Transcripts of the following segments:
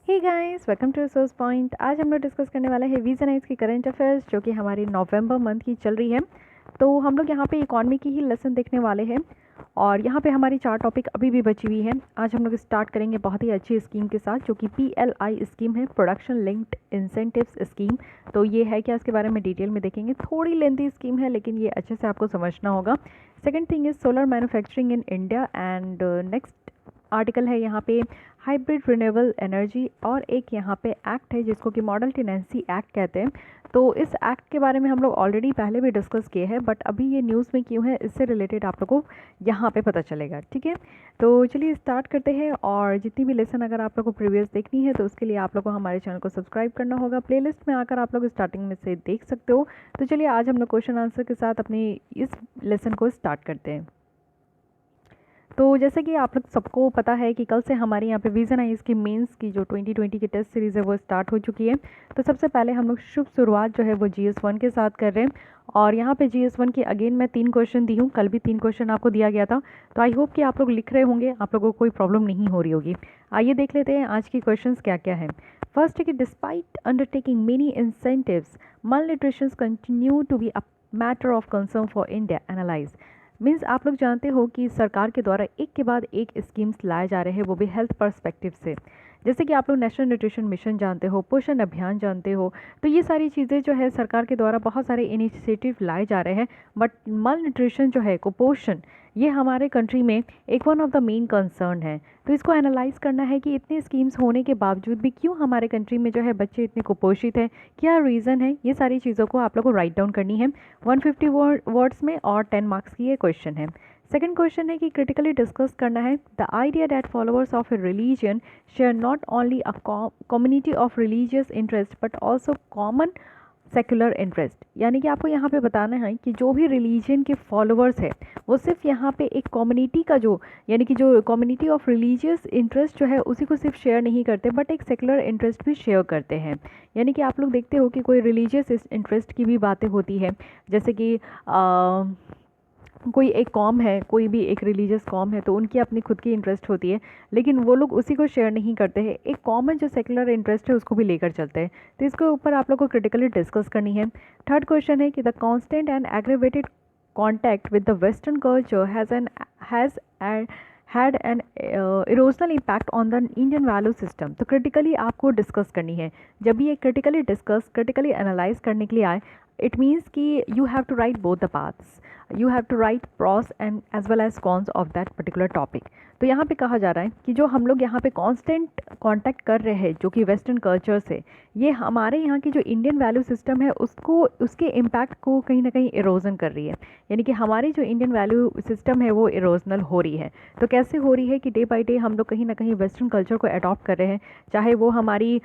Hey guys, welcome to resource point. आज हम लोग डिस्कस करने वाले हैं वीजनाइज की करंट अफेयर्स जो कि हमारी नवंबर मंथ की चल रही है। तो हम लोग यहाँ पे इकॉनमी की ही लेसन देखने वाले हैं और यहाँ पे हमारी 4 टॉपिक अभी भी बची हुई है। आज हम लोग स्टार्ट करेंगे बहुत ही अच्छी स्कीम के साथ जो कि PLI स्कीम है, प्रोडक्शन लिंक्ड इंसेंटिव्स स्कीम। तो ये है क्या, इसके बारे में डिटेल में देखेंगे। थोड़ी लेंथी स्कीम है लेकिन ये अच्छे से आपको समझना होगा। Second thing is solar manufacturing in India and next article है यहाँ पे हाइब्रिड रिन्यूएबल एनर्जी, और एक यहाँ पे एक्ट है जिसको कि मॉडल टेनेंसी एक्ट कहते हैं। तो इस एक्ट के बारे में हम लोग ऑलरेडी पहले भी डिस्कस किए हैं, बट अभी ये न्यूज़ में क्यों है इससे रिलेटेड आप लोगों को यहाँ पे पता चलेगा। ठीक है, तो चलिए स्टार्ट करते हैं। और जितनी भी लेसन अगर आप लोगों को प्रीवियस देखनी है तो उसके लिए आप लोगों को हमारे चैनल को सब्सक्राइब करना होगा। प्लेलिस्ट में आकर आप लोग स्टार्टिंग में से देख सकते हो। तो चलिए आज हम लोग क्वेश्चन आंसर के साथ अपनी इस लेसन को स्टार्ट करते हैं। तो जैसे कि आप लोग सबको पता है कि कल से हमारे यहाँ पे विजनाइज की मेंस की जो 2020 की टेस्ट सीरीज़ है वो स्टार्ट हो चुकी है। तो सबसे पहले हम लोग शुभ शुरुआत जो है वो GS1 के साथ कर रहे हैं। और यहाँ पे GS1 की अगेन मैं 3 क्वेश्चन दी हूँ, कल भी 3 क्वेश्चन आपको दिया गया था। तो आई होप कि आप लोग लिख रहे होंगे, आप लोगों को कोई प्रॉब्लम नहीं हो रही होगी। आइए देख लेते हैं आज की क्वेश्चन क्या क्या है। फर्स्ट है कि despite undertaking many incentives malnutrition continue to be a matter of concern for India analyse. Means आप लोग जानते हो कि सरकार के द्वारा एक के बाद एक स्कीम्स लाए जा रहे हैं, वो भी हेल्थ पर्सपेक्टिव से। जैसे कि आप लोग नेशनल न्यूट्रिशन मिशन जानते हो, पोषण अभियान जानते हो। तो ये सारी चीज़ें जो है सरकार के द्वारा बहुत सारे इनिशिएटिव लाए जा रहे हैं। बट मल न्यूट्रिशन जो है, कुपोषण, ये हमारे कंट्री में एक one of the main concern है। तो इसको एनालाइज करना है कि इतने स्कीम्स होने के बावजूद भी क्यों हमारे कंट्री में जो है बच्चे इतने कुपोषित हैं, क्या रीज़न है। ये सारी चीज़ों को आप लोग को राइट डाउन करनी है 150 वर्ड्स में, और 10 मार्क्स की ये क्वेश्चन है। सेकंड क्वेश्चन है कि क्रिटिकली डिस्कस करना है the idea that followers of A religion share not only a community of religious interest but also common secular interest. यानी कि आपको यहाँ पे बताना है कि जो भी रिलीजन के फॉलोअर्स है वो सिर्फ यहाँ पे एक कम्युनिटी का जो, यानी कि जो कम्युनिटी ऑफ रिलीजियस इंटरेस्ट जो है उसी को सिर्फ शेयर नहीं करते बट एक सेक्युलर इंटरेस्ट भी शेयर करते हैं। यानी कि आप लोग देखते हो कि कोई रिलीजियस इंटरेस्ट की भी बातें होती है, जैसे कि कोई एक कॉम है, कोई भी एक रिलीजियस कॉम है तो उनकी अपनी खुद की इंटरेस्ट होती है, लेकिन वो लोग उसी को शेयर नहीं करते हैं, एक कॉमन जो सेकुलर इंटरेस्ट है उसको भी लेकर चलते हैं। तो इसके ऊपर आप लोग को क्रिटिकली डिस्कस करनी है। थर्ड क्वेश्चन है कि the constant and aggravated contact with the western culture has had an erosional impact on the Indian value system. तो क्रिटिकली आपको डिस्कस करनी है। जब ये क्रिटिकली डिस्कस, क्रिटिकली एनालाइज करने के लिए आए, इट मीन्स कि you have to write both the paths, you have to write pros and as well as cons of that particular topic. तो यहाँ पे कहा जा रहा है कि जो हम लोग यहाँ पे कांस्टेंट कांटेक्ट कर रहे हैं जो कि वेस्टर्न कल्चर से, ये हमारे यहाँ की जो इंडियन वैल्यू सिस्टम है उसको, उसके इम्पैक्ट को कहीं ना कहीं इरोजन कर रही है। यानी कि हमारी जो इंडियन वैल्यू सिस्टम है वो इरोजनल हो रही है। तो कैसे हो रही है कि डे बाई डे हम लोग कहीं ना कहीं वेस्टर्न कल्चर को अडॉप्ट कर रहे हैं, चाहे वो हमारी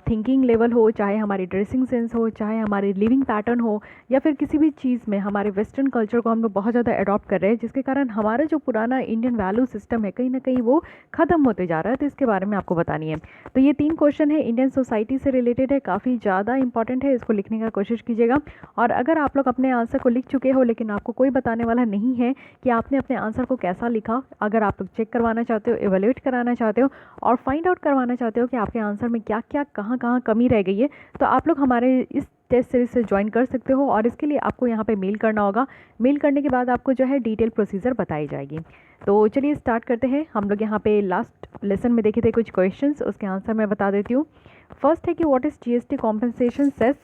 थिंकिंग लेवल हो, चाहे हमारी ड्रेसिंग सेंस हो, चाहे हमारी लिविंग पैटर्न हो, या फिर किसी भी चीज़ में हमारे वेस्टर्न कल्चर को हम लोग बहुत ज़्यादा अडॉप्ट कर रहे हैं, जिसके कारण हमारा जो पुराना इंडियन वैल्यू सिस्टम है कहीं ना कहीं वो ख़त्म होते जा रहा है। तो इसके बारे में आपको बतानी है। तो ये 3 क्वेश्चन है, इंडियन सोसाइटी से रिलेटेड है, काफ़ी ज़्यादा इंपॉर्टेंट है, इसको लिखने का कोशिश कीजिएगा। और अगर आप लोग अपने आंसर को लिख चुके हो लेकिन आपको कोई बताने वाला नहीं है कि आपने अपने आंसर को कैसा लिखा, अगर आप लोग चेक करवाना चाहते हो, एवेल्यूएट कराना चाहते हो और फाइंड आउट करवाना चाहते हो कि आपके आंसर में क्या क्या कहाँ कहाँ कमी रह गई है, तो आप लोग हमारे इस टेस्ट सीरीज से ज्वाइन कर सकते हो। और इसके लिए आपको यहाँ पे मेल करना होगा। मेल करने के बाद आपको जो है डिटेल प्रोसीजर बताई जाएगी। तो चलिए स्टार्ट करते हैं। हम लोग यहाँ पे लास्ट लेसन में देखे थे कुछ क्वेश्चंस, उसके आंसर मैं बता देती हूँ। फर्स्ट है कि what is GST compensation cess.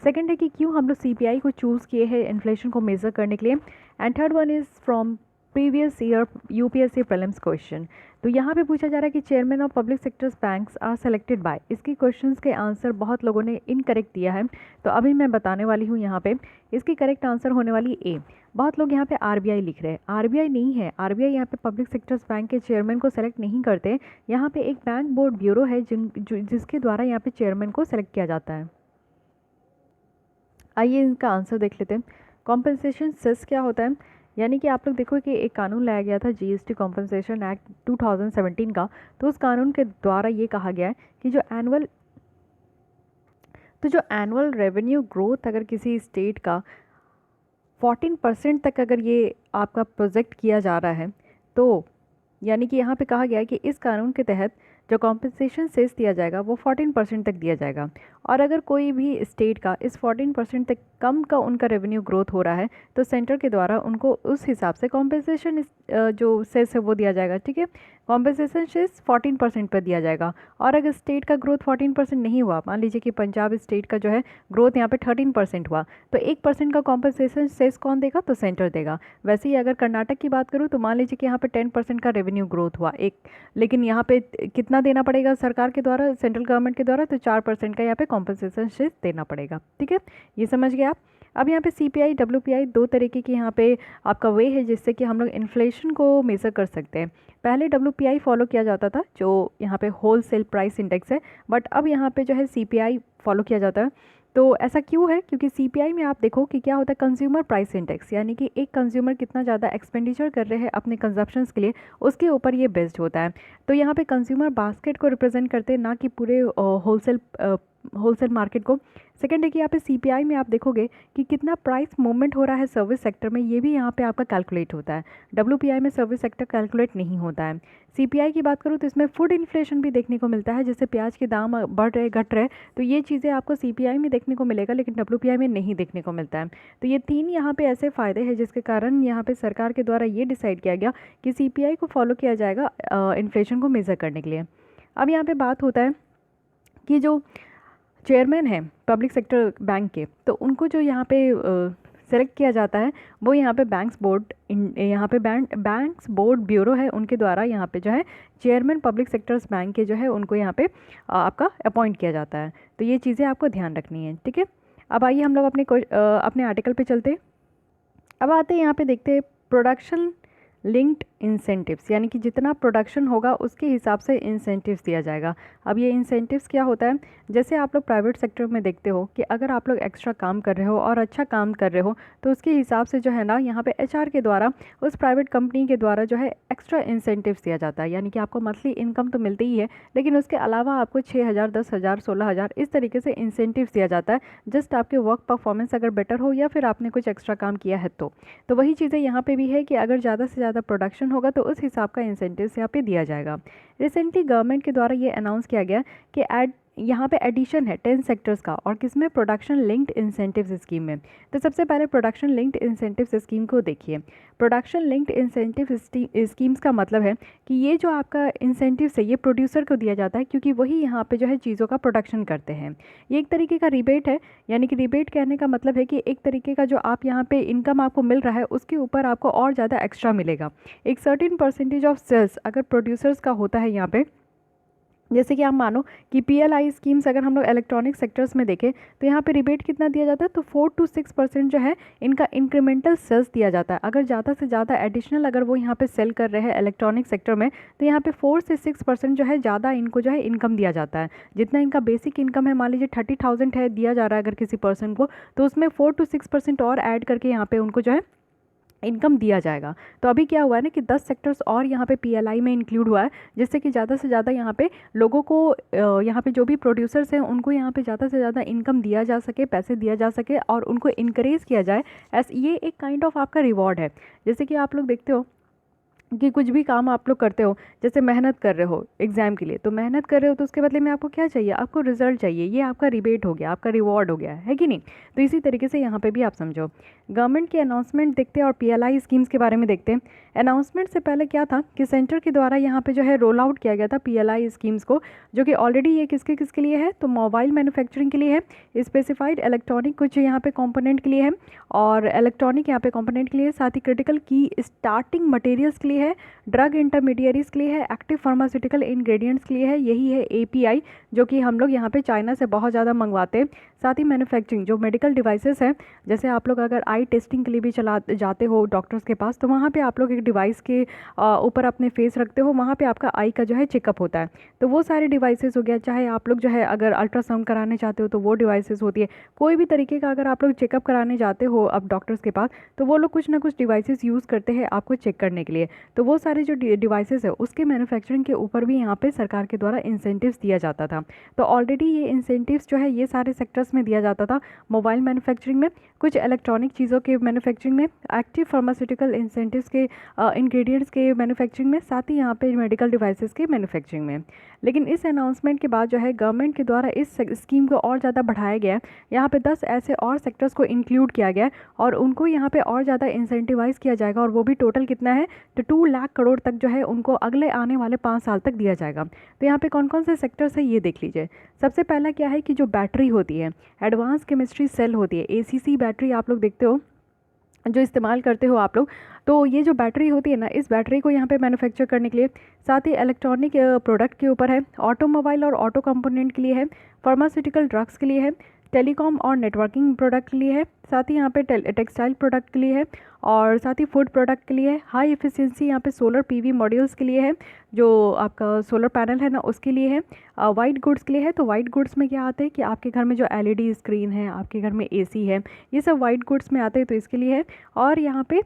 Second है कि क्यों हम लोग CPI को चूज़ किए हैं इन्फ्लेशन को मेज़र करने के लिए। And third one is from previous year UPSC prelims question. तो यहाँ पे पूछा जा रहा है कि chairman of public sectors banks are selected by. इसकी क्वेश्चंस के आंसर बहुत लोगों ने इनकरेक्ट दिया है, तो अभी मैं बताने वाली हूँ यहाँ पे। इसकी करेक्ट आंसर होने वाली ए। बहुत लोग यहाँ पे RBI लिख रहे हैं, RBI नहीं है। RBI यहाँ पे पब्लिक सेक्टर्स बैंक के चेयरमैन को सेलेक्ट नहीं करते। यहाँ पे एक बैंक बोर्ड ब्यूरो है जिसके द्वारा यहाँ पे चेयरमैन को सेलेक्ट किया जाता है। आइए इनका आंसर देख लेते हैं। कॉम्पनसेशन सेस क्या होता है, यानी कि आप लोग देखो कि एक कानून लाया गया था GST कॉम्पनसेशन एक्ट 2017 का। तो उस कानून के द्वारा ये कहा गया है कि जो एनुअल रेवेन्यू ग्रोथ अगर किसी स्टेट का 14% तक अगर ये आपका प्रोजेक्ट किया जा रहा है, तो यानी कि यहाँ पे कहा गया है कि इस कानून के तहत जो कॉम्पनसेशन सेस दिया जाएगा वो 14% तक दिया जाएगा। और अगर कोई भी स्टेट का इस 14% तक कम का उनका रेवेन्यू ग्रोथ हो रहा है तो सेंटर के द्वारा उनको उस हिसाब से कॉम्पनसेशन जो सेस है वो दिया जाएगा। ठीक है, कॉम्पनसेशन सेस 14% पर दिया जाएगा। और अगर स्टेट का ग्रोथ 14% नहीं हुआ, मान लीजिए कि पंजाब स्टेट का जो है ग्रोथ यहाँ पे 13% हुआ, तो 1% का कॉम्पनसेशन सेस कौन देगा? तो सेंटर देगा। वैसे ही अगर कर्नाटक की बात करूँ तो मान लीजिए कि यहाँ पे 10% का रेवेन्यू ग्रोथ हुआ लेकिन यहाँ पे कितना देना पड़ेगा सरकार के द्वारा, सेंट्रल गवर्नमेंट के द्वारा? तो 4% का यहाँ पे कॉम्पनसेशन सेस देना पड़ेगा। ठीक है, ये समझ गए आप। अब यहाँ पे CPI WPI दो तरीके की यहाँ पे आपका वे है जिससे कि हम लोग इन्फ्लेशन को मेज़र कर सकते हैं। पहले WPI फॉलो किया जाता था जो यहाँ पे होल सेल प्राइस इंडेक्स है, बट अब यहाँ पे जो है CPI फॉलो किया जाता है। तो ऐसा क्यों है? क्योंकि CPI में आप देखो कि क्या होता है, कंज्यूमर प्राइस इंडेक्स, यानी कि एक कंज्यूमर कितना ज़्यादा एक्सपेंडिचर कर रहे हैं अपने कंजप्शंस के लिए, उसके ऊपर ये बेस्ड होता है। तो यहाँ पे कंज्यूमर बास्केट को रिप्रेजेंट करते हैं, ना कि पूरे होलसेल मार्केट को। सेकंड है कि यहाँ पे CPI में आप देखोगे कि कितना प्राइस मूवमेंट हो रहा है सर्विस सेक्टर में, ये भी यहाँ पे आपका कैलकुलेट होता है। WPI में सर्विस सेक्टर कैलकुलेट नहीं होता है। CPI की बात करूँ तो इसमें फूड इन्फ्लेशन भी देखने को मिलता है, जैसे प्याज के दाम बढ़ रहे घट रहे, तो ये चीज़ें आपको CPI में देखने को मिलेगा लेकिन WPI में नहीं देखने को मिलता है। तो ये तीन यहाँ पे ऐसे फ़ायदे हैं जिसके कारण यहाँ पे सरकार के द्वारा ये डिसाइड किया गया कि CPI को फॉलो किया जाएगा इन्फ्लेशन को मेज़र करने के लिए। अब यहाँ पे बात होता है कि जो चेयरमैन है पब्लिक सेक्टर बैंक के, तो उनको जो यहाँ पे सेलेक्ट किया जाता है वो यहाँ पे बैंक्स बोर्ड ब्यूरो है, उनके द्वारा यहाँ पे जो है चेयरमैन पब्लिक सेक्टर्स बैंक के जो है उनको यहाँ पे आपका अपॉइंट किया जाता है। तो ये चीज़ें आपको ध्यान रखनी है। ठीक है, अब आइए हम लोग अपने आर्टिकल पे चलते हैं। अब आते हैं यहाँ पे देखते हैं प्रोडक्शन लिंक्ड इंसेंटिव्स, यानी कि जितना प्रोडक्शन होगा उसके हिसाब से इंसेंटिव्स दिया जाएगा। अब ये इंसेंटिव्स क्या होता है? जैसे आप लोग प्राइवेट सेक्टर में देखते हो कि अगर आप लोग एक्स्ट्रा काम कर रहे हो और अच्छा काम कर रहे हो तो उसके हिसाब से जो है ना यहाँ पे HR के द्वारा उस प्राइवेट कंपनी के द्वारा जो है एक्स्ट्रा इंसेंटिव्स दिया जाता है। यानी कि आपको मंथली इनकम तो मिलती ही है लेकिन उसके अलावा आपको 6,000 10,000 16,000 इस तरीके से इंसेंटिव्स दिया जाता है, जस्ट आपके वर्क परफॉर्मेंस अगर बेटर हो या फिर आपने कुछ एक्स्ट्रा काम किया है तो वही चीज़ें यहाँ पे भी है कि अगर ज़्यादा से ज़्यादा प्रोडक्शन होगा तो उस हिसाब का इंसेंटिव्स यहाँ पे दिया जाएगा। रिसेंटली गवर्नमेंट के द्वारा ये अनाउंस किया गया कि यहाँ पे एडिशन है 10 सेक्टर्स का, और किसमें? प्रोडक्शन लिंक्ड इंसेंटिव्स स्कीम में। तो सबसे पहले प्रोडक्शन लिंक्ड इंसेंटिव्स स्कीम को देखिए। प्रोडक्शन लिंक्ड इंसेंटिव स्कीम्स का मतलब है कि ये जो आपका इंसेंटिव्स है ये प्रोड्यूसर को दिया जाता है क्योंकि वही यहाँ पे जो है चीज़ों का प्रोडक्शन करते हैं। ये एक तरीके का रिबेट है, यानी कि रिबेट कहने का मतलब है कि एक तरीके का जो आप यहाँ पे इनकम आपको मिल रहा है उसके ऊपर आपको और ज़्यादा एक्स्ट्रा मिलेगा। एक सर्टेन परसेंटेज ऑफ सेल्स अगर प्रोड्यूसर्स का होता है यहाँ पे, जैसे कि आप मानो कि PLI स्कीम्स अगर हम लोग इलेक्ट्रॉनिक सेक्टर्स में देखें तो यहाँ पे रिबेट कितना दिया जाता है? तो 4 to 6% जो है इनका इंक्रीमेंटल सेल्स दिया जाता है। अगर ज़्यादा से ज़्यादा एडिशनल अगर वो यहाँ पे सेल कर रहे हैं इलेक्ट्रॉनिक सेक्टर में तो यहाँ पे 4 से 6% जो है ज़्यादा इनको जो है इनकम दिया जाता है। जितना इनका बेसिक इनकम है, मान लीजिए 30,000 है दिया जा रहा है अगर किसी पर्सन को, तो उसमें 4 to 6% और ऐड करके यहाँ पे उनको जो है इनकम दिया जाएगा। तो अभी क्या हुआ है ना कि 10 सेक्टर्स और यहाँ पे PLI में इंक्लूड हुआ है, जिससे कि ज़्यादा से ज़्यादा यहाँ पे लोगों को यहाँ पे जो भी प्रोड्यूसर्स हैं उनको यहाँ पे ज़्यादा से ज़्यादा इनकम दिया जा सके, पैसे दिया जा सके और उनको इनकरेज किया जाए। ये एक काइंड ऑफ आपका रिवॉर्ड है। जैसे कि आप लोग देखते हो कि कुछ भी काम आप लोग करते हो, जैसे मेहनत कर रहे हो एग्ज़ाम के लिए, तो मेहनत कर रहे हो तो उसके बदले में आपको क्या चाहिए? आपको रिजल्ट चाहिए। ये आपका रिबेट हो गया, आपका रिवॉर्ड हो गया है कि नहीं? तो इसी तरीके से यहाँ पे भी आप समझो। गवर्नमेंट के अनाउंसमेंट देखते हैं और PLI स्कीम्स के बारे में देखते हैं। अनाउंसमेंट से पहले क्या था कि सेंटर के द्वारा यहाँ पे जो है रोल आउट किया गया था PLI स्कीम्स को, जो कि ऑलरेडी ये किसके लिए है? तो मोबाइल मैन्युफैक्चरिंग के लिए है, स्पेसिफाइड इलेक्ट्रॉनिक कुछ यहाँ पे कंपोनेंट के लिए है और इलेक्ट्रॉनिक यहाँ पे कंपोनेंट के लिए, साथ ही क्रिटिकल की स्टार्टिंग मटेरियल्स के लिए है, ड्रग इंटरमीडियरीज के लिए है, एक्टिव फार्मास्यूटिकल इंग्रेडिएंट्स के लिए है, यही है API जो कि हम लोग यहाँ पे चाइना से बहुत ज़्यादा मंगवाते हैं। साथ ही मैन्युफैक्चरिंग जो मेडिकल डिवाइसेस हैं, जैसे आप लोग अगर आई टेस्टिंग के लिए भी जाते हो डॉक्टर्स के पास, तो वहाँ पे आप लोग एक डिवाइस के ऊपर अपने फेस रखते हो, वहाँ पे आपका आई का जो है चेकअप होता है। तो वो सारे डिवाइसेस हो गया, चाहे आप लोग जो है अगर अल्ट्रासाउंड कराने चाहते हो तो वो डिवाइसेस होती है। कोई भी तरीके का अगर आप लोग चेकअप कराने जाते हो अब डॉक्टर्स के पास, तो वो लोग कुछ ना कुछ डिवाइसेस यूज़ करते हैं आपको चेक करने के लिए। तो वो सारे जो डिवाइसेस है उसके मैन्युफैक्चरिंग के ऊपर भी यहाँ पे सरकार के द्वारा इंसेंटिव्स दिया जाता था। तो ऑलरेडी ये इंसेंटिव्स जो है ये सारे सेक्टर्स में दिया जाता था, मोबाइल मैन्युफैक्चरिंग में, कुछ इलेक्ट्रॉनिक चीज़ों के मैन्युफैक्चरिंग में, एक्टिव फार्मास्यूटिकल इंसेंटिव्स के इंग्रेडिएंट्स के मैन्युफैक्चरिंग में, साथ ही यहाँ पे मेडिकल डिवाइसेस के मैन्युफैक्चरिंग में। लेकिन इस अनाउंसमेंट के बाद जो है गवर्नमेंट के द्वारा इस स्कीम को और ज़्यादा बढ़ाया गया है। यहाँ पे 10 ऐसे और सेक्टर्स को इंक्लूड किया गया है और उनको यहाँ पे और ज़्यादा इंसेंटिवाइज किया जाएगा, और वो भी टोटल कितना है, तो 2 लाख करोड़ तक जो है उनको अगले आने वाले 5 साल तक दिया जाएगा। तो यहाँ पे कौन कौन से सेक्टर्स है ये देख लीजिए। सबसे पहला क्या है कि जो बैटरी होती है, एडवांस केमिस्ट्री सेल होती है, ACC बैटरी आप लोग देखते हो जो इस्तेमाल करते हो आप लोग, तो ये जो बैटरी होती है ना, इस बैटरी को यहाँ पे मैन्युफैक्चर करने के लिए, साथ ही इलेक्ट्रॉनिक प्रोडक्ट के ऊपर है, ऑटोमोबाइल और ऑटो कंपोनेंट के लिए है, फार्मास्यूटिकल ड्रग्स के लिए है, टेलीकॉम और नेटवर्किंग प्रोडक्ट के लिए है, साथ ही यहाँ पे टेक्सटाइल प्रोडक्ट के लिए है, और साथ ही फूड प्रोडक्ट के लिए है, हाई एफिशिएंसी यहाँ पे सोलर PV मॉड्यूल्स के लिए है, जो आपका सोलर पैनल है ना उसके लिए है, वाइट गुड्स के लिए है। तो वाइट गुड्स में क्या आते हैं कि आपके घर में जो LED स्क्रीन है, आपके घर में AC है, ये सब वाइट गुड्स में आते हैं, तो इसके लिए है। और यहाँ पे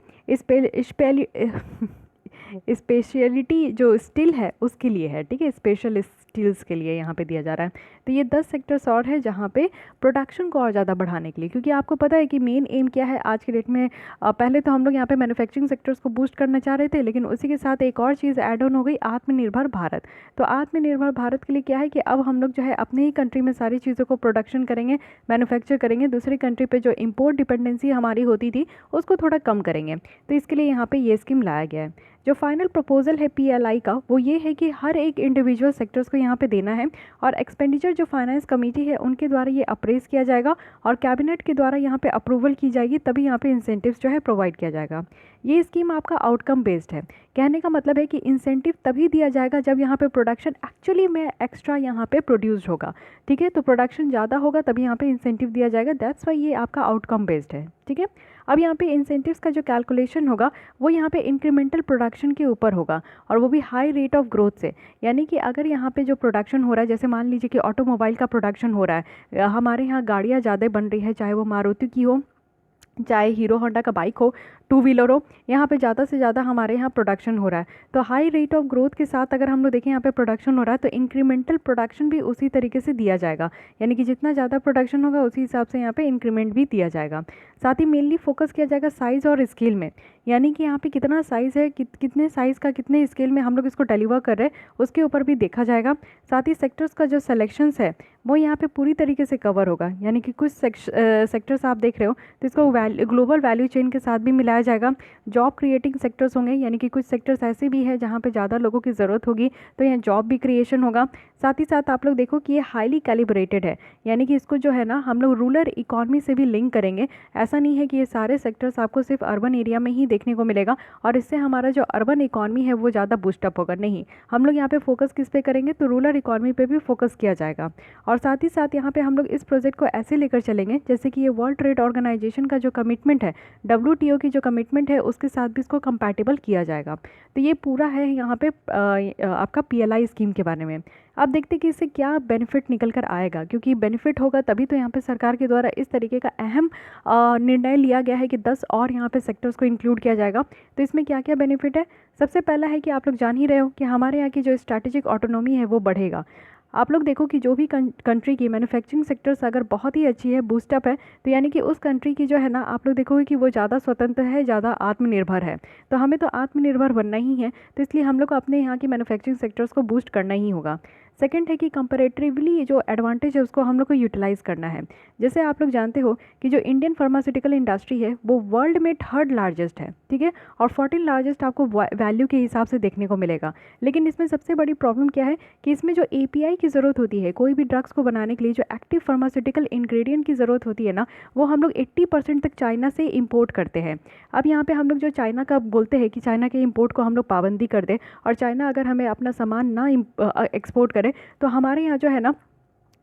स्पेशलिटी जो स्टील है उसके लिए है, ठीक है, स्पेशल स्टील्स के लिए यहाँ पे दिया जा रहा है। तो ये 10 सेक्टर्स और है जहाँ पे प्रोडक्शन को और ज़्यादा बढ़ाने के लिए, क्योंकि आपको पता है कि मेन एम क्या है आज के डेट में। पहले तो हम लोग यहाँ पे मैन्युफैक्चरिंग सेक्टर्स को बूस्ट करना चाह रहे थे, लेकिन उसी के साथ एक और चीज़ ऐड ऑन हो गई, आत्मनिर्भर भारत। तो आत्मनिर्भर भारत के लिए क्या है कि अब हम लोग जो है अपने ही कंट्री में सारी चीज़ों को प्रोडक्शन करेंगे, मैन्युफैक्चर करेंगे, दूसरी कंट्री पर जो इम्पोर्ट डिपेंडेंसी हमारी होती थी उसको थोड़ा कम करेंगे। तो इसके लिए यहाँ पर ये स्कीम लाया गया है। जो फाइनल प्रपोजल है PLI का वो ये है कि हर एक इंडिविजुअल सेक्टर्स को यहाँ पे देना है, और एक्सपेंडिचर जो फाइनेंस कमेटी है उनके द्वारा ये अप्रेज किया जाएगा और कैबिनेट के द्वारा यहाँ पे अप्रूवल की जाएगी, तभी यहाँ पे इंसेंटिव्स जो है प्रोवाइड किया जाएगा। ये स्कीम आपका आउटकम बेस्ड है। कहने का मतलब है कि इंसेंटिव तभी दिया जाएगा जब यहाँ पे प्रोडक्शन एक्चुअली में एक्स्ट्रा यहाँ पे प्रोड्यूस्ड होगा, ठीक है। तो प्रोडक्शन ज़्यादा होगा तभी यहाँ पे इंसेंटिव दिया जाएगा, दैट्स वाई ये आपका आउटकम बेस्ड है, ठीक है। अब यहाँ पे इंसेंटिव्स का जो कैलकुलेशन होगा वो यहाँ पे इंक्रीमेंटल प्रोडक्शन के ऊपर होगा, और वो भी हाई रेट ऑफ ग्रोथ से। यानी कि अगर यहाँ पे जो प्रोडक्शन हो रहा है, जैसे मान लीजिए कि ऑटोमोबाइल का प्रोडक्शन हो रहा है, हमारे यहाँ गाड़ियाँ ज़्यादा बन रही है, चाहे वो मारुति की हो, चाहे हीरो होंडा का बाइक हो, 2 व्हीलर हो, यहाँ पे ज़्यादा से ज़्यादा हमारे यहाँ प्रोडक्शन हो रहा है। तो हाई रेट ऑफ ग्रोथ के साथ अगर हम लोग देखें यहाँ पे प्रोडक्शन हो रहा है, तो इंक्रीमेंटल प्रोडक्शन भी उसी तरीके से दिया जाएगा। यानी कि जितना ज़्यादा प्रोडक्शन होगा उसी हिसाब से यहाँ पे इंक्रीमेंट भी दिया जाएगा। साथ ही मेनली फोकस किया जाएगा साइज़ और स्केल में, यानी कि यहाँ पे कितना साइज़ है, कितने साइज़ का कितने स्केल में हम लोग इसको डिलीवर कर रहे हैं उसके ऊपर भी देखा जाएगा। साथ ही सेक्टर्स का जो सिलेक्शंस है वो यहाँ पे पूरी तरीके से कवर होगा। यानी कि कुछ सेक्टर्स आप देख रहे हो तो इसको ग्लोबल वैल्यू चेन के साथ भी मिलाया जाएगा। जॉब क्रिएटिंग सेक्टर्स होंगे, यानी कि कुछ सेक्टर्स ऐसे भी है जहाँ पे ज़्यादा लोगों की ज़रूरत होगी, तो यहाँ जॉब भी क्रिएशन होगा। साथ ही साथ आप लोग देखो कि ये हाईली कैलिब्रेटेड है, यानी कि इसको जो है ना हम लोग रूरल इकॉनमी से भी लिंक करेंगे। ऐसा नहीं है कि ये सारे सेक्टर्स आपको सिर्फ अर्बन एरिया में ही देखने को मिलेगा और इससे हमारा जो अर्बन इकॉनमी है वो ज़्यादा बूस्टअप होगा, नहीं। हम लोग यहाँ पे फोकस किस पे करेंगे, तो रूरल इकॉनमी पे भी फोकस किया जाएगा। और साथ ही साथ यहाँ पे हम लोग इस प्रोजेक्ट को ऐसे लेकर चलेंगे जैसे कि ये वर्ल्ड ट्रेड ऑर्गेनाइजेशन का जो कमिटमेंट है, WTO की जो कमिटमेंट है उसके साथ भी इसको कंपैटिबल किया जाएगा। तो ये पूरा है यहाँ पे आपका PLI स्कीम के बारे में। अब देखते हैं कि इससे क्या बेनिफिट निकल कर आएगा, क्योंकि बेनिफिट होगा तभी तो यहाँ पे सरकार के द्वारा इस तरीके का अहम निर्णय लिया गया है कि 10 और यहाँ पे सेक्टर्स को इंक्लूड किया जाएगा। तो इसमें क्या क्या बेनिफिट है, सबसे पहला है कि आप लोग जान ही रहे हो कि हमारे यहाँ की जो स्ट्रैटेजिक ऑटोनॉमी है वो बढ़ेगा। आप लोग देखो कि जो भी कंट्री की मैन्युफैक्चरिंग सेक्टर्स अगर बहुत ही अच्छी है, बूस्टअप है, तो यानी कि उस कंट्री की जो है ना आप लोग देखोगे कि वो ज़्यादा स्वतंत्र है, ज़्यादा आत्मनिर्भर है। तो हमें तो आत्मनिर्भर बनना ही है, तो इसलिए हम लोग को अपने यहाँ की मैन्युफैक्चरिंग सेक्टर्स को बूस्ट करना ही होगा। सेकंड है कि कंपैरेटिवली जो एडवांटेज है उसको हम लोग को यूटिलाइज़ करना है। जैसे आप लोग जानते हो कि जो इंडियन फार्मास्यूटिकल इंडस्ट्री है वो वर्ल्ड में 3rd लार्जेस्ट है, ठीक है, और 14 लार्जेस्ट आपको वैल्यू के हिसाब से देखने को मिलेगा। लेकिन इसमें सबसे बड़ी प्रॉब्लम क्या है कि इसमें जो API की ज़रूरत होती है, कोई भी ड्रग्स को बनाने के लिए जो एक्टिव फार्मास्यूटिकल इंग्रेडिएंट की ज़रूरत होती है ना, वो हम लोग 80% तक चाइना से इम्पोर्ट करते हैं। अब यहाँ पे हम लोग जो चाइना का बोलते हैं कि चाइना के इम्पोर्ट को हम लोग पाबंदी कर दें और चाइना अगर हमें अपना सामान ना एक्सपोर्ट करे तो हमारे यहाँ जो है ना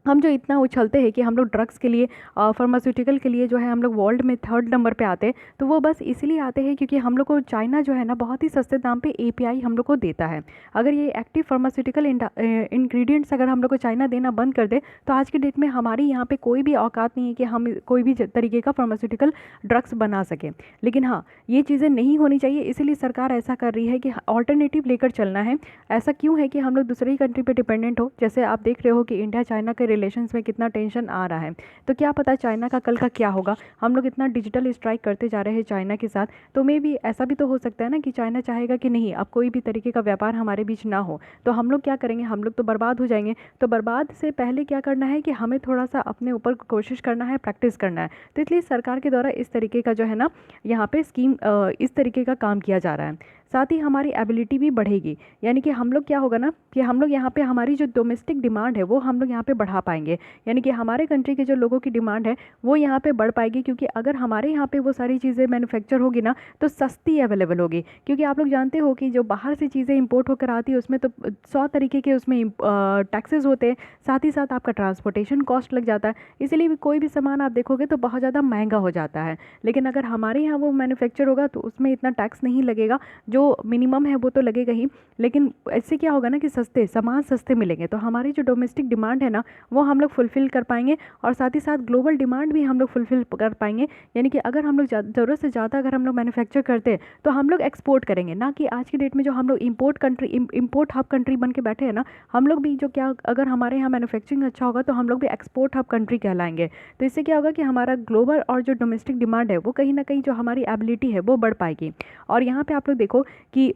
हम जो इतना उछलते हैं कि हम लोग ड्रग्स के लिए, फार्मास्यूटिकल के लिए जो है हम लोग वर्ल्ड में 3rd नंबर पे आते हैं, तो वो बस इसीलिए आते हैं क्योंकि हम लोग को चाइना जो है ना बहुत ही सस्ते दाम पे एपीआई हम लोग को देता है। अगर ये एक्टिव फार्मास्यूटिकल इंग्रेडिएंट्स अगर हम लोग को चाइना देना बंद कर दे तो आज के डेट में हमारी यहाँ पे कोई भी औकात नहीं है कि हम कोई भी तरीके का फार्मास्यूटिकल ड्रग्स बना सकें। लेकिन हाँ, ये चीज़ें नहीं होनी चाहिए, इसीलिए सरकार ऐसा कर रही है कि ऑल्टरनेटिव लेकर चलना है। ऐसा क्यों है कि हम लोग दूसरी कंट्री पे डिपेंडेंट हो। जैसे आप देख रहे हो कि इंडिया चाइना के रिलेशंस में कितना टेंशन आ रहा है, तो क्या पता चाइना का कल का क्या होगा। हम लोग इतना डिजिटल स्ट्राइक करते जा रहे हैं चाइना के साथ, तो मे भी ऐसा भी तो हो सकता है ना कि चाइना चाहेगा कि नहीं अब कोई भी तरीके का व्यापार हमारे बीच ना हो, तो हम लोग क्या करेंगे, हम लोग तो बर्बाद हो जाएंगे। तो बर्बाद से पहले क्या करना है कि हमें थोड़ा सा अपने ऊपर कोशिश करना है, प्रैक्टिस करना है। तो इसलिए सरकार के द्वारा इस तरीके का जो है ना यहाँ पे स्कीम, इस तरीके का काम किया जा रहा है। साथ ही हमारी एबिलिटी भी बढ़ेगी, यानी कि हम लोग क्या होगा ना कि हम लोग यहाँ पे हमारी जो डोमेस्टिक डिमांड है वो हम लोग यहाँ पे बढ़ा पाएंगे, यानी कि हमारे कंट्री के जो लोगों की डिमांड है वो यहाँ पे बढ़ पाएगी। क्योंकि अगर हमारे यहाँ पे वो सारी चीज़ें मैन्युफैक्चर होगी ना तो सस्ती अवेलेबल होगी। क्योंकि आप लोग जानते हो कि जो बाहर से चीज़ें इंपोर्ट होकर आती है उसमें तो 100 तरीके के उसमें टैक्सेस होते हैं, साथ ही साथ आपका ट्रांसपोर्टेशन कॉस्ट लग जाता है, इसीलिए भी कोई भी सामान आप देखोगे तो बहुत ज़्यादा महंगा हो जाता है। लेकिन अगर हमारे यहाँ वो मैन्युफैक्चर होगा तो उसमें इतना टैक्स नहीं लगेगा, जो मिनिमम है वो तो लगेगा ही, लेकिन इससे क्या होगा ना कि सामान सस्ते मिलेंगे, तो हमारी जो डोमेस्टिक डिमांड है ना वो हम लोग फुलफ़िल कर पाएंगे, और साथ ही साथ ग्लोबल डिमांड भी हम लोग फुलफ़िल कर पाएंगे। यानी कि अगर हम लोग ज़रूरत से ज़्यादा अगर हम लोग मैन्युफैक्चर करते हैं तो हम लोग एक्सपोर्ट करेंगे, ना कि आज की डेट में जो हम लोग इम्पोर्ट हब कंट्री बन के बैठे हैं ना, हम लोग भी जो क्या अगर हमारे यहाँ मैन्युफैक्चरिंग अच्छा होगा तो हम लोग भी एक्सपोर्ट हब कंट्री कहलाएंगे। तो इससे क्या होगा कि हमारा ग्लोबल और जो डोमेस्टिक डिमांड है वो कहीं ना कहीं जो हमारी एबिलिटी है वो बढ़ पाएगी। और यहाँ पे आप लोग देखो कि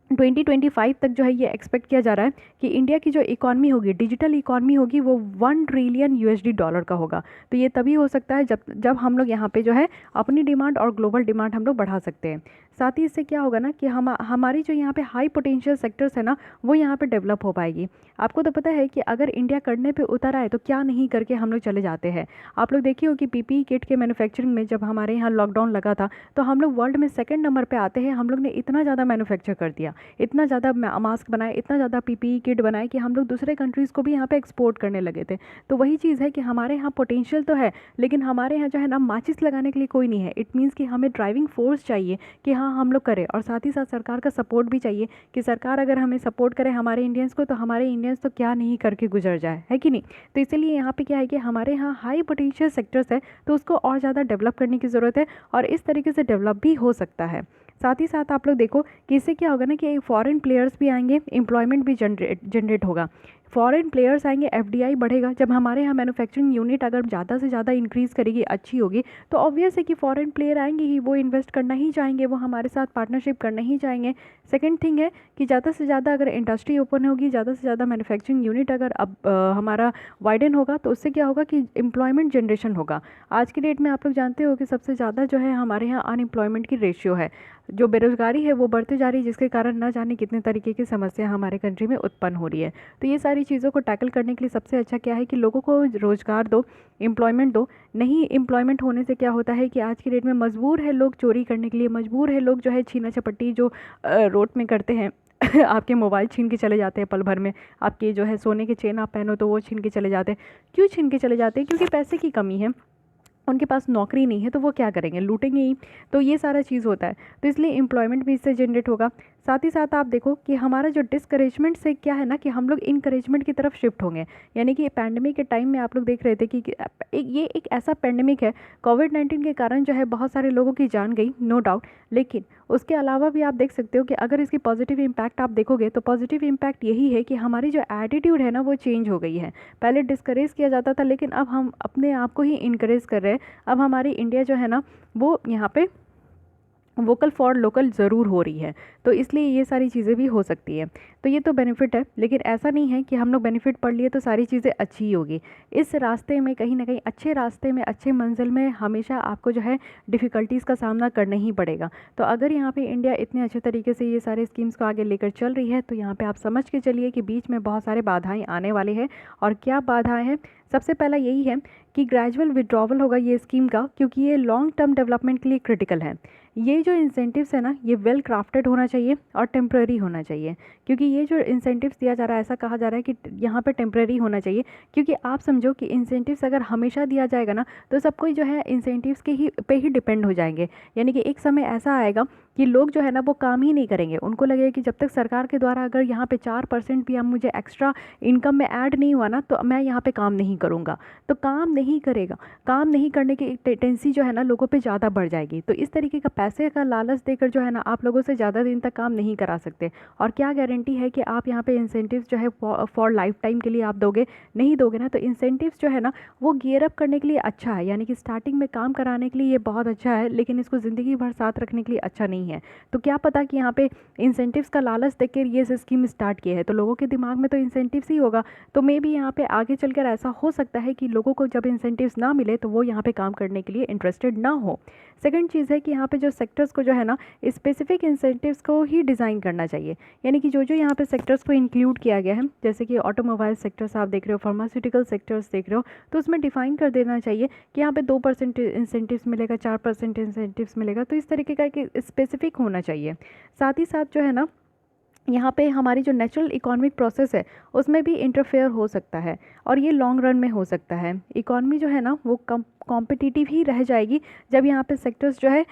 2025 तक जो है ये एक्सपेक्ट किया जा रहा है कि इंडिया की जो इकॉनमी होगी, डिजिटल इकॉनमी होगी, वो 1 ट्रिलियन यूएसडी डॉलर का होगा। तो ये तभी हो सकता है जब हम लोग यहाँ पे जो है अपनी डिमांड और ग्लोबल डिमांड हम लोग बढ़ा सकते हैं। साथ ही इससे क्या होगा ना कि हमारी जो यहाँ पे हाई पोटेंशियल सेक्टर्स है ना वो यहाँ पे डेवलप हो पाएगी। आपको तो पता है कि अगर इंडिया करने पे उतर आए तो क्या नहीं करके हम लोग चले जाते हैं। आप लोग देखिए हो कि पीपीई किट के मैन्युफैक्चरिंग में जब हमारे यहाँ लॉकडाउन लगा था तो हम लोग वर्ल्ड में 2nd नंबर पे आते हैं। हम लोग ने इतना ज़्यादा मैन्युफैक्चर कर दिया, इतना ज़्यादा मास्क बनाए, इतना ज़्यादा पीपीई किट बनाए कि हम लोग दूसरे कंट्रीज़ को भी यहाँ पे एक्सपोर्ट करने लगे थे। तो वही चीज़ है कि हमारे यहाँ पोटेंशियल तो है, लेकिन हमारे यहाँ जो है ना माचिस लगाने के लिए कोई नहीं है। इट मीन्स कि हमें ड्राइविंग फोर्स चाहिए कि हाँ हम लोग करें, और साथ ही साथ सरकार का सपोर्ट भी चाहिए कि सरकार अगर हमें सपोर्ट करे हमारे इंडियंस को, तो हमारे इंडियंस तो क्या नहीं करके गुजर जाए, है कि नहीं। तो इसलिए यहाँ पे क्या है कि हमारे यहाँ हाई पोटेंशियल सेक्टर्स है तो उसको और ज़्यादा डेवलप करने की ज़रूरत है, और इस तरीके से डेवलप भी हो सकता है। साथ ही साथ आप लोग देखो कि इससे क्या होगा ना कि फॉरेन प्लेयर्स भी आएंगे, एम्प्लॉयमेंट भी जनरेट होगा। फॉरेन प्लेयर्स आएंगे, एफडीआई बढ़ेगा। जब हमारे यहाँ मैन्युफैक्चरिंग यूनिट अगर ज़्यादा से ज़्यादा इंक्रीज़ करेगी, अच्छी होगी, तो ऑब्वियस है कि फॉरेन प्लेयर आएंगे ही, वो इन्वेस्ट करना ही चाहेंगे, वो हमारे साथ पार्टनरशिप करना ही चाहेंगे। सेकंड थिंग है कि ज़्यादा से ज़्यादा अगर इंडस्ट्री ओपन होगी, ज़्यादा से ज़्यादा मैन्युफैक्चरिंग यूनिट अगर हमारा वाइडन होगा, तो उससे क्या होगा कि एम्प्लॉयमेंट जनरेशन होगा। आज की डेट में आप लोग जानते हो कि सबसे ज़्यादा जो है हमारे यहाँ अनएम्प्लॉयमेंट की रेशियो है, जो बेरोज़गारी है वो बढ़ती जा रही है, जिसके कारण ना जाने कितने तरीके की समस्या हमारे कंट्री में उत्पन्न हो रही है। तो ये सारी चीज़ों को टैकल करने के लिए सबसे अच्छा क्या है कि लोगों को रोज़गार दो, एम्प्लॉयमेंट दो। नहीं एम्प्लॉयमेंट होने से क्या होता है कि आज की डेट में मजबूर है लोग चोरी करने के लिए, मजबूर है लोग जो है छीना झपट्टी जो रोड में करते हैं आपके मोबाइल छीन के चले जाते हैं पल भर में, आपके जो है सोने के चेन आप पहनो तो वो छीन के चले जाते हैं। क्यों छीन के चले जाते हैं? क्योंकि पैसे की कमी है, उनके पास नौकरी नहीं है, तो वो क्या करेंगे, लूटेंगे ही। तो ये सारा चीज़ होता है, तो इसलिए एम्प्लॉयमेंट भी इससे जनरेट होगा। साथ ही साथ आप देखो कि हमारा जो डिस्करेजमेंट से क्या है ना कि हम लोग इनकरेजमेंट की तरफ शिफ्ट होंगे। यानी कि पैंडमिक के टाइम में आप लोग देख रहे थे कि ये एक ऐसा पैंडमिक है, कोविड-19 के कारण जो है बहुत सारे लोगों की जान गई, नो डाउट, लेकिन उसके अलावा भी आप देख सकते हो कि अगर इसकी पॉजिटिव इम्पैक्ट आप देखोगे तो पॉजिटिव इम्पैक्ट यही है कि हमारी जो एटीट्यूड है ना वो चेंज हो गई है। पहले डिस्करेज किया जाता था, लेकिन अब हम अपने आप को ही इनकरेज कर रहे हैं। अब हमारी इंडिया जो है ना वो यहाँ पे वोकल फॉर लोकल ज़रूर हो रही है, तो इसलिए ये सारी चीज़ें भी हो सकती है। तो ये तो बेनिफिट है, लेकिन ऐसा नहीं है कि हम लोग बेनिफिट पढ़ लिए तो सारी चीज़ें अच्छी ही होगी। इस रास्ते में कहीं ना कहीं अच्छे रास्ते में, अच्छे मंजिल में हमेशा आपको जो है डिफ़िकल्टीज़ का सामना करना ही पड़ेगा। तो अगर यहाँ पे इंडिया इतने अच्छे तरीके से ये सारे स्कीम्स को आगे लेकर चल रही है, तो यहाँ पर आप समझ के चलिए कि बीच में बहुत सारे बाधाएँ आने वाले हैं। और क्या बाधाएँ हैं? सबसे पहला यही है कि ग्रेजुअल विड्रॉवल होगा ये स्कीम का, क्योंकि ये लॉन्ग टर्म डेवलपमेंट के लिए क्रिटिकल है। ये जो इंसेंटिव्स है ना, ये वेल क्राफ्टेड होना चाहिए और टेम्प्रेरी होना चाहिए, क्योंकि ये जो इंसेंटिव्स दिया जा रहा है, ऐसा कहा जा रहा है कि यहाँ पे टेम्प्रेरी होना चाहिए। क्योंकि आप समझो कि इंसेंटिव्स अगर हमेशा दिया जाएगा ना, तो सब कोई जो है इंसेंटिव्स के ही पे ही डिपेंड हो जाएंगे। यानी कि एक समय ऐसा आएगा कि लोग जो है ना वो काम ही नहीं करेंगे। उनको लगेगा कि जब तक सरकार के द्वारा अगर यहाँ पे 4% भी अब मुझे एक्स्ट्रा इनकम में ऐड नहीं हुआ ना, तो मैं यहाँ पे काम नहीं करूँगा। तो काम नहीं करेगा, काम नहीं करने की टेंडेंसी जो है ना लोगों पे ज़्यादा बढ़ जाएगी। तो इस तरीके का पैसे का लालच देकर जो है ना आप लोगों से ज़्यादा दिन तक काम नहीं करा सकते। और क्या गारंटी है कि आप यहाँ पे इंसेंटिव्स जो है फॉर लाइफ टाइम के लिए आप दोगे? नहीं दोगे ना। तो इंसेंटिव्स जो है ना वो गियर अप करने के लिए अच्छा है, यानी कि स्टार्टिंग में काम कराने के लिए ये बहुत अच्छा है, लेकिन इसको ज़िंदगी भर साथ रखने के लिए अच्छा नहीं है। तो क्या पता कि यहाँ पे इंसेंटिव्स का लालच देकर ये स्कीम स्टार्ट की है, तो लोगों के दिमाग में तो इंसेंटिव्स ही होगा। तो मे बी यहाँ पे आगे चलकर ऐसा हो सकता है कि लोगों को जब इंसेंटिव्स ना मिले तो वो यहाँ पे काम करने के लिए इंटरेस्टेड ना हो। सेकंड चीज़ है कि यहाँ पे जो सेक्टर्स को जो है ना स्पेसिफिक इंसेंटिव्स को ही डिज़ाइन करना चाहिए। यानी कि जो जो यहाँ पे सेक्टर्स को इंक्लूड किया गया है, जैसे कि ऑटोमोबाइल सेक्टर्स आप देख रहे हो, फार्मास्यूटिकल सेक्टर्स देख रहे हो, तो उसमें डिफाइन कर देना चाहिए कि यहाँ पे 2% इंसेंटिव्स मिलेगा, 4% इंसेंटिव्स मिलेगा। तो इस तरीके का एक स्पेसिफिक होना चाहिए। साथ ही साथ जो है ना यहाँ पे हमारी जो नेचुरल इकोनॉमिक प्रोसेस है उसमें भी इंटरफेयर हो सकता है, और ये लॉन्ग रन में हो सकता है। इकॉनमी जो है ना वो कॉम्पिटिटिव ही रह जाएगी जब यहाँ पे सेक्टर्स जो है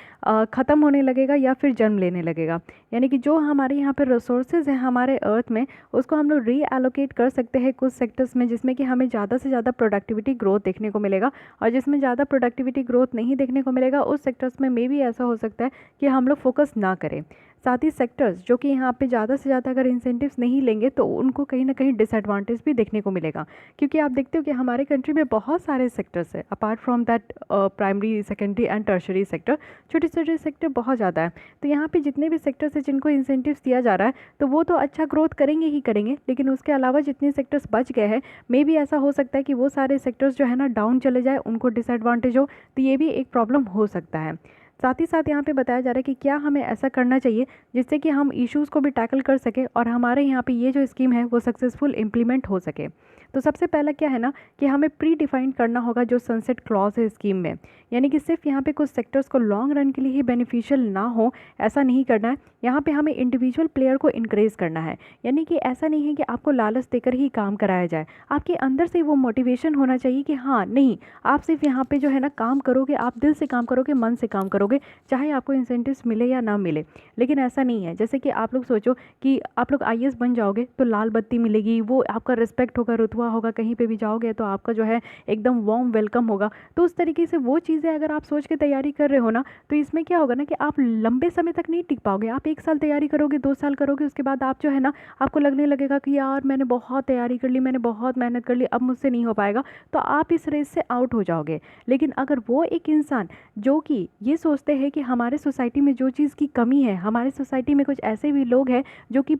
ख़त्म होने लगेगा या फिर जन्म लेने लगेगा। यानी कि जो हमारे यहाँ पे रिसोर्सेज हैं हमारे अर्थ में, उसको हम लोग रीएलोकेट कर सकते हैं कुछ सेक्टर्स में, जिसमें कि हमें ज़्यादा से ज़्यादा प्रोडक्टिविटी ग्रोथ देखने को मिलेगा। और जिसमें ज़्यादा प्रोडक्टिविटी ग्रोथ नहीं देखने को मिलेगा उस सेक्टर्स में मे भी ऐसा हो सकता है कि हम लोग फोकस ना करें। साथ ही सेक्टर्स जो कि यहाँ पे ज़्यादा से ज़्यादा अगर इंसेंटिव्स नहीं लेंगे तो उनको कहीं ना कहीं डिसएडवांटेज भी देखने को मिलेगा। क्योंकि आप देखते हो कि हमारे कंट्री में बहुत सारे सेक्टर्स है, apart from that primary, secondary and tertiary sector, छोटे छोटे सेक्टर बहुत ज़्यादा है। तो यहाँ पे जितने भी सेक्टर्स है जिनको इंसेंटिव्स दिया जा रहा है, तो वो तो अच्छा ग्रोथ करेंगे ही करेंगे, लेकिन उसके अलावा जितने सेक्टर्स बच गए हैं, मे भी ऐसा हो सकता है कि वो सारे सेक्टर्स जो है ना डाउन चले जाए, उनको डिसएडवांटेज हो। तो ये भी एक प्रॉब्लम हो सकता है। साथ ही साथ यहाँ पे बताया जा रहा है कि क्या हमें ऐसा करना चाहिए जिससे कि हम इश्यूज़ को भी टैकल कर सके और हमारे यहाँ पे ये जो स्कीम है वो सक्सेसफुल इम्प्लीमेंट हो सके। तो सबसे पहला क्या है ना कि हमें प्री डिफाइन करना होगा जो सनसेट क्लॉज है स्कीम में। यानी कि सिर्फ यहाँ पे कुछ सेक्टर्स को लॉन्ग रन के लिए ही बेनिफिशियल ना हो, ऐसा नहीं करना है। यहाँ पे हमें इंडिविजुअल प्लेयर को इंकरेज करना है। यानी कि ऐसा नहीं है कि आपको लालच देकर ही काम कराया जाए, आपके अंदर से वो मोटिवेशन होना चाहिए कि हाँ नहीं, आप सिर्फ यहाँ पे जो है ना काम करोगे, आप दिल से काम करोगे, मन से काम करोगे, चाहे आपको इंसेंटिव्स मिले या ना मिले। लेकिन ऐसा नहीं है, जैसे कि आप लोग सोचो कि आप लोग आईएएस बन जाओगे तो लाल बत्ती मिलेगी, वो आपका रिस्पेक्ट होगा, रुतबा होगा, कहीं पे भी जाओगे तो आपका जो है एकदम वार्म वेलकम होगा। तो उस तरीके से वो चीज़ें अगर आप सोच के तैयारी कर रहे हो ना, तो इसमें क्या होगा ना कि आप लंबे समय तक नहीं टिक पाओगे। आप 1 साल तैयारी करोगे, 2 साल करोगे, उसके बाद आप जो है ना आपको लगने लगेगा कि यार मैंने बहुत तैयारी कर ली, मैंने बहुत मेहनत कर ली, अब मुझसे नहीं हो पाएगा, तो आप इस रेस से आउट हो जाओगे। लेकिन अगर वो एक इंसान जो कि ये सोचते हैं कि हमारे सोसाइटी में जो चीज़ की कमी है, हमारे सोसाइटी में कुछ ऐसे भी लोग हैं जो कि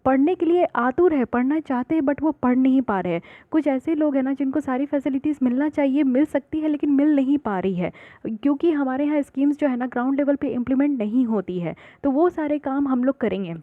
पढ़ने के लिए आतुर है, पढ़ना चाहते हैं बट वो पढ़ नहीं पा रहे हैं। कुछ ऐसे लोग हैं ना जिनको सारी फैसिलिटीज़ मिलना चाहिए, मिल सकती है लेकिन मिल नहीं पा रही है, क्योंकि हमारे यहाँ स्कीम्स जो है ना ग्राउंड लेवल पे इम्प्लीमेंट नहीं होती है। तो वो सारे काम हम लोग करेंगे।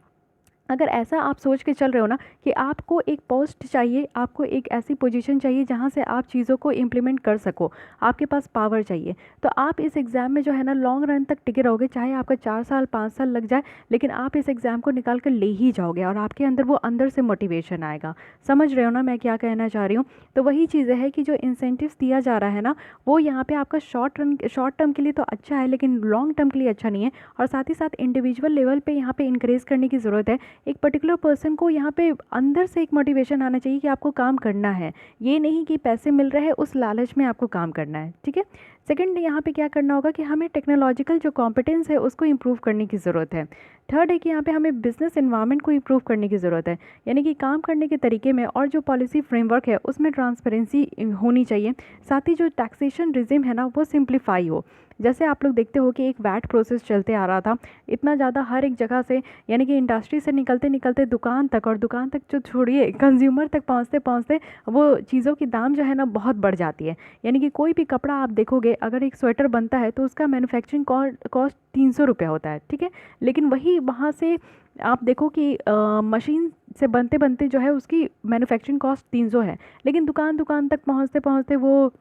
अगर ऐसा आप सोच के चल रहे हो ना कि आपको एक पोस्ट चाहिए, आपको एक ऐसी पोजीशन चाहिए जहाँ से आप चीज़ों को इम्प्लीमेंट कर सको, आपके पास पावर चाहिए, तो आप इस एग्ज़ाम में जो है ना लॉन्ग रन तक टिके रहोगे, चाहे आपका 4 साल 5 साल लग जाए, लेकिन आप इस एग्ज़ाम को निकाल कर ले ही जाओगे और आपके अंदर वो अंदर से मोटिवेशन आएगा। समझ रहे हो ना मैं क्या कहना चाह रही हूँ? तो वही चीज़ें है कि जो इंसेंटिव्स दिया जा रहा है ना, वो यहाँ पर आपका शॉर्ट टर्म के लिए तो अच्छा है, लेकिन लॉन्ग टर्म के लिए अच्छा नहीं है। और साथ ही साथ इंडिविजुअल लेवल पर यहाँ पर इंकरेज करने की ज़रूरत है। एक पर्टिकुलर पर्सन को यहाँ पे अंदर से एक मोटिवेशन आना चाहिए कि आपको काम करना है, ये नहीं कि पैसे मिल रहे हैं उस लालच में आपको काम करना है। ठीक है। सेकंड, यहाँ पे क्या करना होगा कि हमें टेक्नोलॉजिकल जो कॉम्पिटेंस है उसको इम्प्रूव करने की ज़रूरत है। थर्ड है कि यहाँ पे हमें बिजनेस एनवायरनमेंट को इम्प्रूव करने की ज़रूरत है, यानी कि काम करने के तरीके में और जो पॉलिसी फ्रेमवर्क है उसमें ट्रांसपेरेंसी होनी चाहिए। साथ ही जो टैक्सेशन रिजिम है ना वो सिंप्लीफाई हो। जैसे आप लोग देखते हो कि एक वैट प्रोसेस चलते आ रहा था, इतना ज़्यादा हर एक जगह से, यानी कि इंडस्ट्री से निकलते निकलते दुकान तक, और दुकान तक जो छोड़िए कंज्यूमर तक पहुँचते पहुँचते वो चीज़ों की दाम जो है ना बहुत बढ़ जाती है। यानी कि कोई भी कपड़ा आप देखोगे, अगर एक स्वेटर बनता है तो उसका मैन्युफैक्चरिंग कॉस्ट 300 रुपये होता है। ठीक है। लेकिन वही वहाँ से आप देखो कि मशीन से बनते बनते जो है उसकी मैन्युफैक्चरिंग कॉस्ट 300 है, लेकिन दुकान दुकान तक पहुँचते पहुँचते वो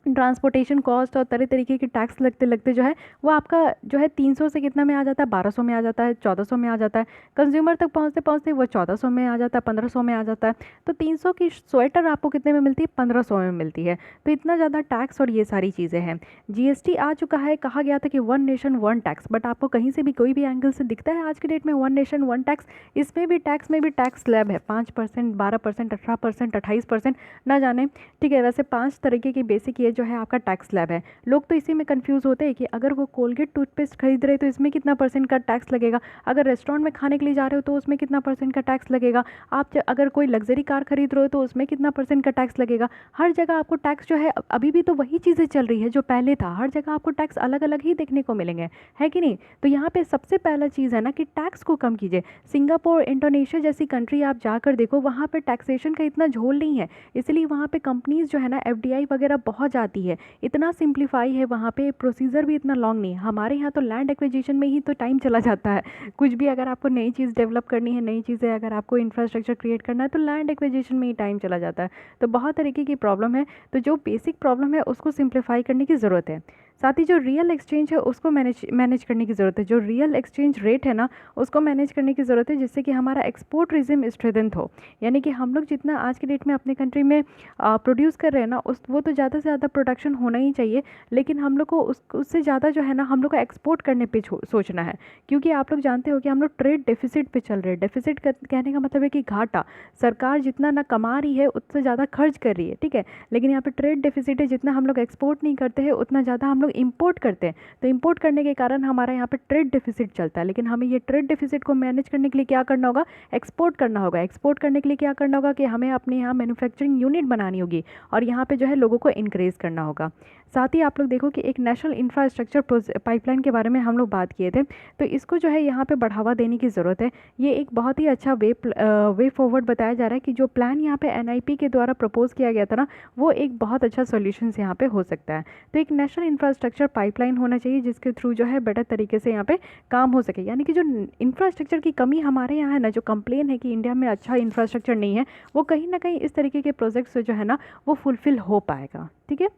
ट्रांसपोर्टेशन कॉस्ट और तरह तरीके के टैक्स लगते लगते जो है वो आपका जो है 300 से कितना में आ जाता है, 1200 में आ जाता है, 1400 में आ जाता है। कंज्यूमर तक पहुंचते पहुंचते वो 1400 में आ जाता है, 1500 में आ जाता है। तो 300 की स्वेटर आपको कितने में मिलती है, 1500 में मिलती है। तो इतना ज़्यादा टैक्स और ये सारी चीज़ें हैं। जीएसटी आ चुका है, कहा गया था कि one nation one tax, but आपको कहीं से भी कोई भी एंगल से दिखता है आज के डेट में वन नेशन वन टैक्स? इसमें भी टैक्स में भी टैक्स स्लैब है, 5%, 12%, 18%, 28%, ना जाने। ठीक है, वैसे 5 तरीके की बेसिक ये जो है आपका टैक्स स्लैब है। लोग तो इसी में कंफ्यूज होते हैं कि अगर वो कोलगेट टूथपेस्ट खरीद रहे तो इसमें कितना परसेंट का टैक्स लगेगा, अगर रेस्टोरेंट में खाने के लिए जा रहे हो तो उसमें कितना परसेंट का टैक्स लगेगा, आप अगर कोई लग्जरी कार खरीद रहे हो तो उसमें कितना परसेंट का टैक्स लगेगा। हर जगह आपको टैक्स जो है, अभी भी तो वही चीज़ें चल रही है जो पहले था, हर जगह आपको टैक्स अलग अलग ही देखने को मिलेंगे, है कि नहीं? तो यहाँ पे सबसे पहला चीज़ है ना कि टैक्स को कम कीजिए। सिंगापुर, इंडोनेशिया जैसी कंट्री आप जाकर देखो, वहाँ पे टैक्सेशन का इतना झोल नहीं है, इसलिए वहाँ पे कंपनीज जो है ना एफडीआई वगैरह बहुत जाती है, इतना सिंप्लीफाई है वहाँ पे, प्रोसीजर भी इतना लॉन्ग नहीं है। हमारे यहाँ तो लैंड एक्विजिशन में ही तो टाइम चला जाता है। कुछ भी अगर आपको नई चीज़ डेवलप करनी है, नई चीज़ें अगर आपको इंफ्रास्ट्रक्चर क्रिएट करना है तो लैंड एक्विजिशन में ही टाइम चला जाता है। तो बहुत तरीके की प्रॉब्लम है, तो जो बेसिक प्रॉब्लम है उसको सिंप्लीफाई करने की ज़रूरत है। साथ ही जो रियल एक्सचेंज है उसको मैनेज करने की ज़रूरत है, जो रियल एक्सचेंज रेट है ना उसको मैनेज करने की ज़रूरत है, जिससे कि हमारा एक्सपोर्ट रिजिम स्ट्रेंथ हो। यानी कि हम लोग जितना आज की डेट में अपने कंट्री में प्रोड्यूस कर रहे हैं ना, उस वो तो ज़्यादा से ज़्यादा प्रोडक्शन होना ही चाहिए, लेकिन हम लोग को उससे ज़्यादा जो है ना हम लोग को एक्सपोर्ट करने पे सोचना है। क्योंकि आप लोग जानते हो कि हम लोग ट्रेड डेफिसिट पे चल रहे हैं। डेफिसिट कहने का मतलब है कि घाटा, सरकार जितना ना कमा रही है उससे ज़्यादा खर्च कर रही है, ठीक है। लेकिन यहाँ पे ट्रेड डेफिसिट है, जितना हम लोग एक्सपोर्ट नहीं करते हैं उतना ज़्यादा हम लोग इंपोर्ट करते हैं। तो इंपोर्ट करने के कारण हमारा यहाँ पे ट्रेड डेफिसिट चलता है। लेकिन हमें ये ट्रेड डेफिसिट को मैनेज करने के लिए क्या करना होगा, एक्सपोर्ट करना होगा। एक्सपोर्ट करने के लिए क्या करना होगा कि हमें अपने यहाँ मैन्युफैक्चरिंग यूनिट बनानी होगी और यहाँ पे जो है लोगों को इंक्रेज करना होगा। साथ ही आप लोग देखो कि एक नेशनल इंफ्रास्ट्रक्चर पाइपलाइन के बारे में हम लोग बात किए थे, तो इसको जो है यहाँ पे बढ़ावा देने की ज़रूरत है। ये एक बहुत ही अच्छा वे फॉरवर्ड बताया जा रहा है कि जो प्लान यहाँ पे एनआईपी के द्वारा प्रपोज किया गया था ना, वो एक बहुत अच्छा सॉल्यूशन यहाँ पे हो सकता है। तो एक नेशनल इंफ्रास्ट्रक्चर पाइपलाइन होना चाहिए जिसके थ्रू जो है बेटर तरीके से यहाँ पे काम हो सके। यानी कि जो इंफ्रास्ट्रक्चर की कमी हमारे यहाँ है ना, जो कंप्लेन है कि इंडिया में अच्छा इंफ्रास्ट्रक्चर नहीं है, वो कहीं ना कहीं इस तरीके के प्रोजेक्ट से जो है ना वो फुलफिल हो पाएगा। ठीक है,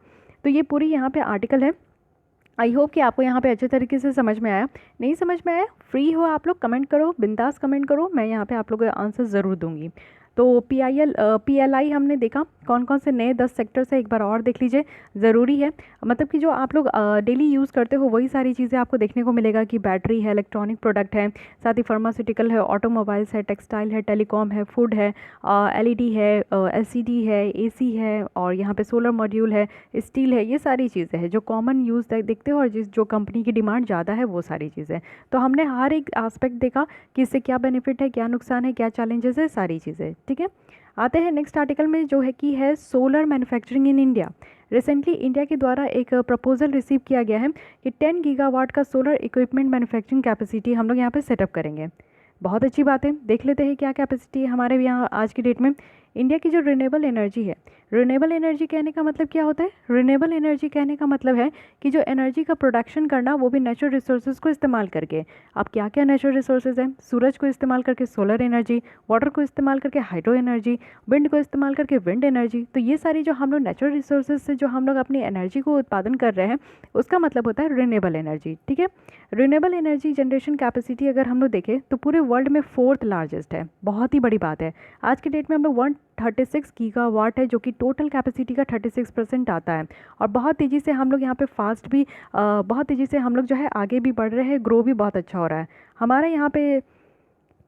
तो ये पूरी यहाँ पे आर्टिकल है। आई होप कि आपको यहाँ पे अच्छे तरीके से समझ में आया। नहीं समझ में आया, फ्री हो आप लोग कमेंट करो, बिंदास कमेंट करो, मैं यहाँ पे आप लोगों को आंसर ज़रूर दूंगी। तो PLI हमने देखा कौन कौन से नए 10 सेक्टर से, एक बार और देख लीजिए, ज़रूरी है। मतलब कि जो आप लोग डेली यूज़ करते हो वही सारी चीज़ें आपको देखने को मिलेगा कि बैटरी है, इलेक्ट्रॉनिक प्रोडक्ट है, साथ ही फार्मास्यूटिकल है, ऑटोमोबाइल्स है, टेक्सटाइल है, टेलीकॉम है, फूड है, LED है, LCD है, AC है, और यहाँ पे सोलर मॉड्यूल है, स्टील है। ये सारी चीज़ें हैं जो कॉमन यूज़ देखते हो और जो कंपनी की डिमांड ज़्यादा है वो सारी चीज़ें। तो हमने हर एक आस्पेक्ट देखा कि इससे क्या बेनिफिट है, क्या नुकसान है, क्या चैलेंजेस है, सारी चीज़ें। ठीक है, आते हैं नेक्स्ट आर्टिकल में जो है कि है solar manufacturing in India. Recently India के द्वारा एक प्रपोजल रिसीव किया गया है कि 10 गीगावाट का सोलर इक्विपमेंट मैन्युफैक्चरिंग कैपेसिटी हम लोग यहाँ पे सेटअप करेंगे। बहुत अच्छी बात है, देख लेते हैं क्या कैपेसिटी है हमारे यहाँ आज की डेट में। इंडिया की जो रिन्यूएबल एनर्जी है, रिन्यूएबल एनर्जी कहने का मतलब क्या होता है, रिन्यूएबल एनर्जी कहने का मतलब है कि जो एनर्जी का प्रोडक्शन करना वो भी नेचुरल रिसोर्सेज को इस्तेमाल करके। अब क्या क्या नेचुरल रिसोर्सेज हैं, सूरज को इस्तेमाल करके सोलर एनर्जी, वाटर को इस्तेमाल करके हाइड्रो एनर्जी, विंड को इस्तेमाल करके विंड एनर्जी। तो ये सारी जो हम लोग नेचुरल रिसोर्सेज से जो हम लोग अपनी एनर्जी को उत्पादन कर रहे हैं उसका मतलब होता है रिन्यूएबल एनर्जी। ठीक है, रिन्यूएबल एनर्जी जनरेशन कैपेसिटी अगर हम लोग देखें तो पूरे वर्ल्ड में 4th लार्जेस्ट है। बहुत ही बड़ी बात है। आज के डेट में हम लोग 136 गीगावाट है जो कि टोटल कैपेसिटी का 36% आता है। और बहुत तेज़ी से हम लोग यहाँ पे फास्ट भी बहुत तेज़ी से हम लोग जो है आगे भी बढ़ रहे हैं, ग्रो भी बहुत अच्छा हो रहा है। हमारा यहाँ पे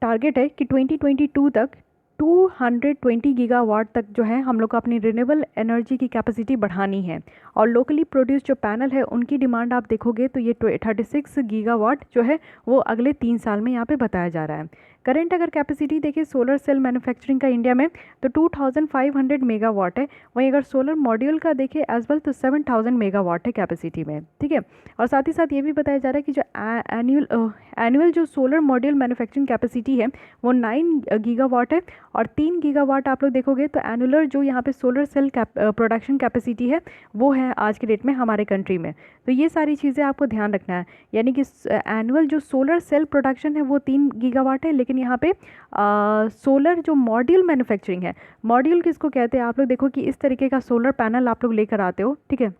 टारगेट है कि 2022 तक 220 गीगावाट तक जो है हम लोग को अपनी रिन्यूएबल एनर्जी की कैपेसिटी बढ़ानी है। और लोकली प्रोड्यूस जो पैनल है उनकी डिमांड आप देखोगे तो ये 36 गीगावाट जो है वो अगले 3 साल में यहाँ पे बताया जा रहा है। करंट अगर कैपेसिटी देखें सोलर सेल मैन्युफैक्चरिंग का इंडिया में तो 2500 मेगावाट है। वहीं अगर सोलर मॉड्यूल का देखें एज वेल तो 7000 मेगावाट है कैपेसिटी में। ठीक है, और साथ ही साथ ये भी बताया जा रहा है कि जो एनुअल जो सोलर मॉड्यूल मैन्युफैक्चरिंग कैपेसिटी है वो 9 गीगावाट है। और 3 गीगावाट आप लोग देखोगे तो एनुअलर जो यहाँ पे सोलर सेल प्रोडक्शन कैपेसिटी है वो है आज के डेट में हमारे कंट्री में। तो ये सारी चीज़ें आपको ध्यान रखना है। यानी कि एनुअल जो सोलर सेल प्रोडक्शन है वो 3 गीगावाट है, लेकिन यहाँ पे सोलर जो मॉड्यूल मैन्युफैक्चरिंग है, मॉड्यूल किसको कहते हैं, आप लोग देखो कि इस तरीके का सोलर पैनल आप लोग लेकर आते हो, ठीक है।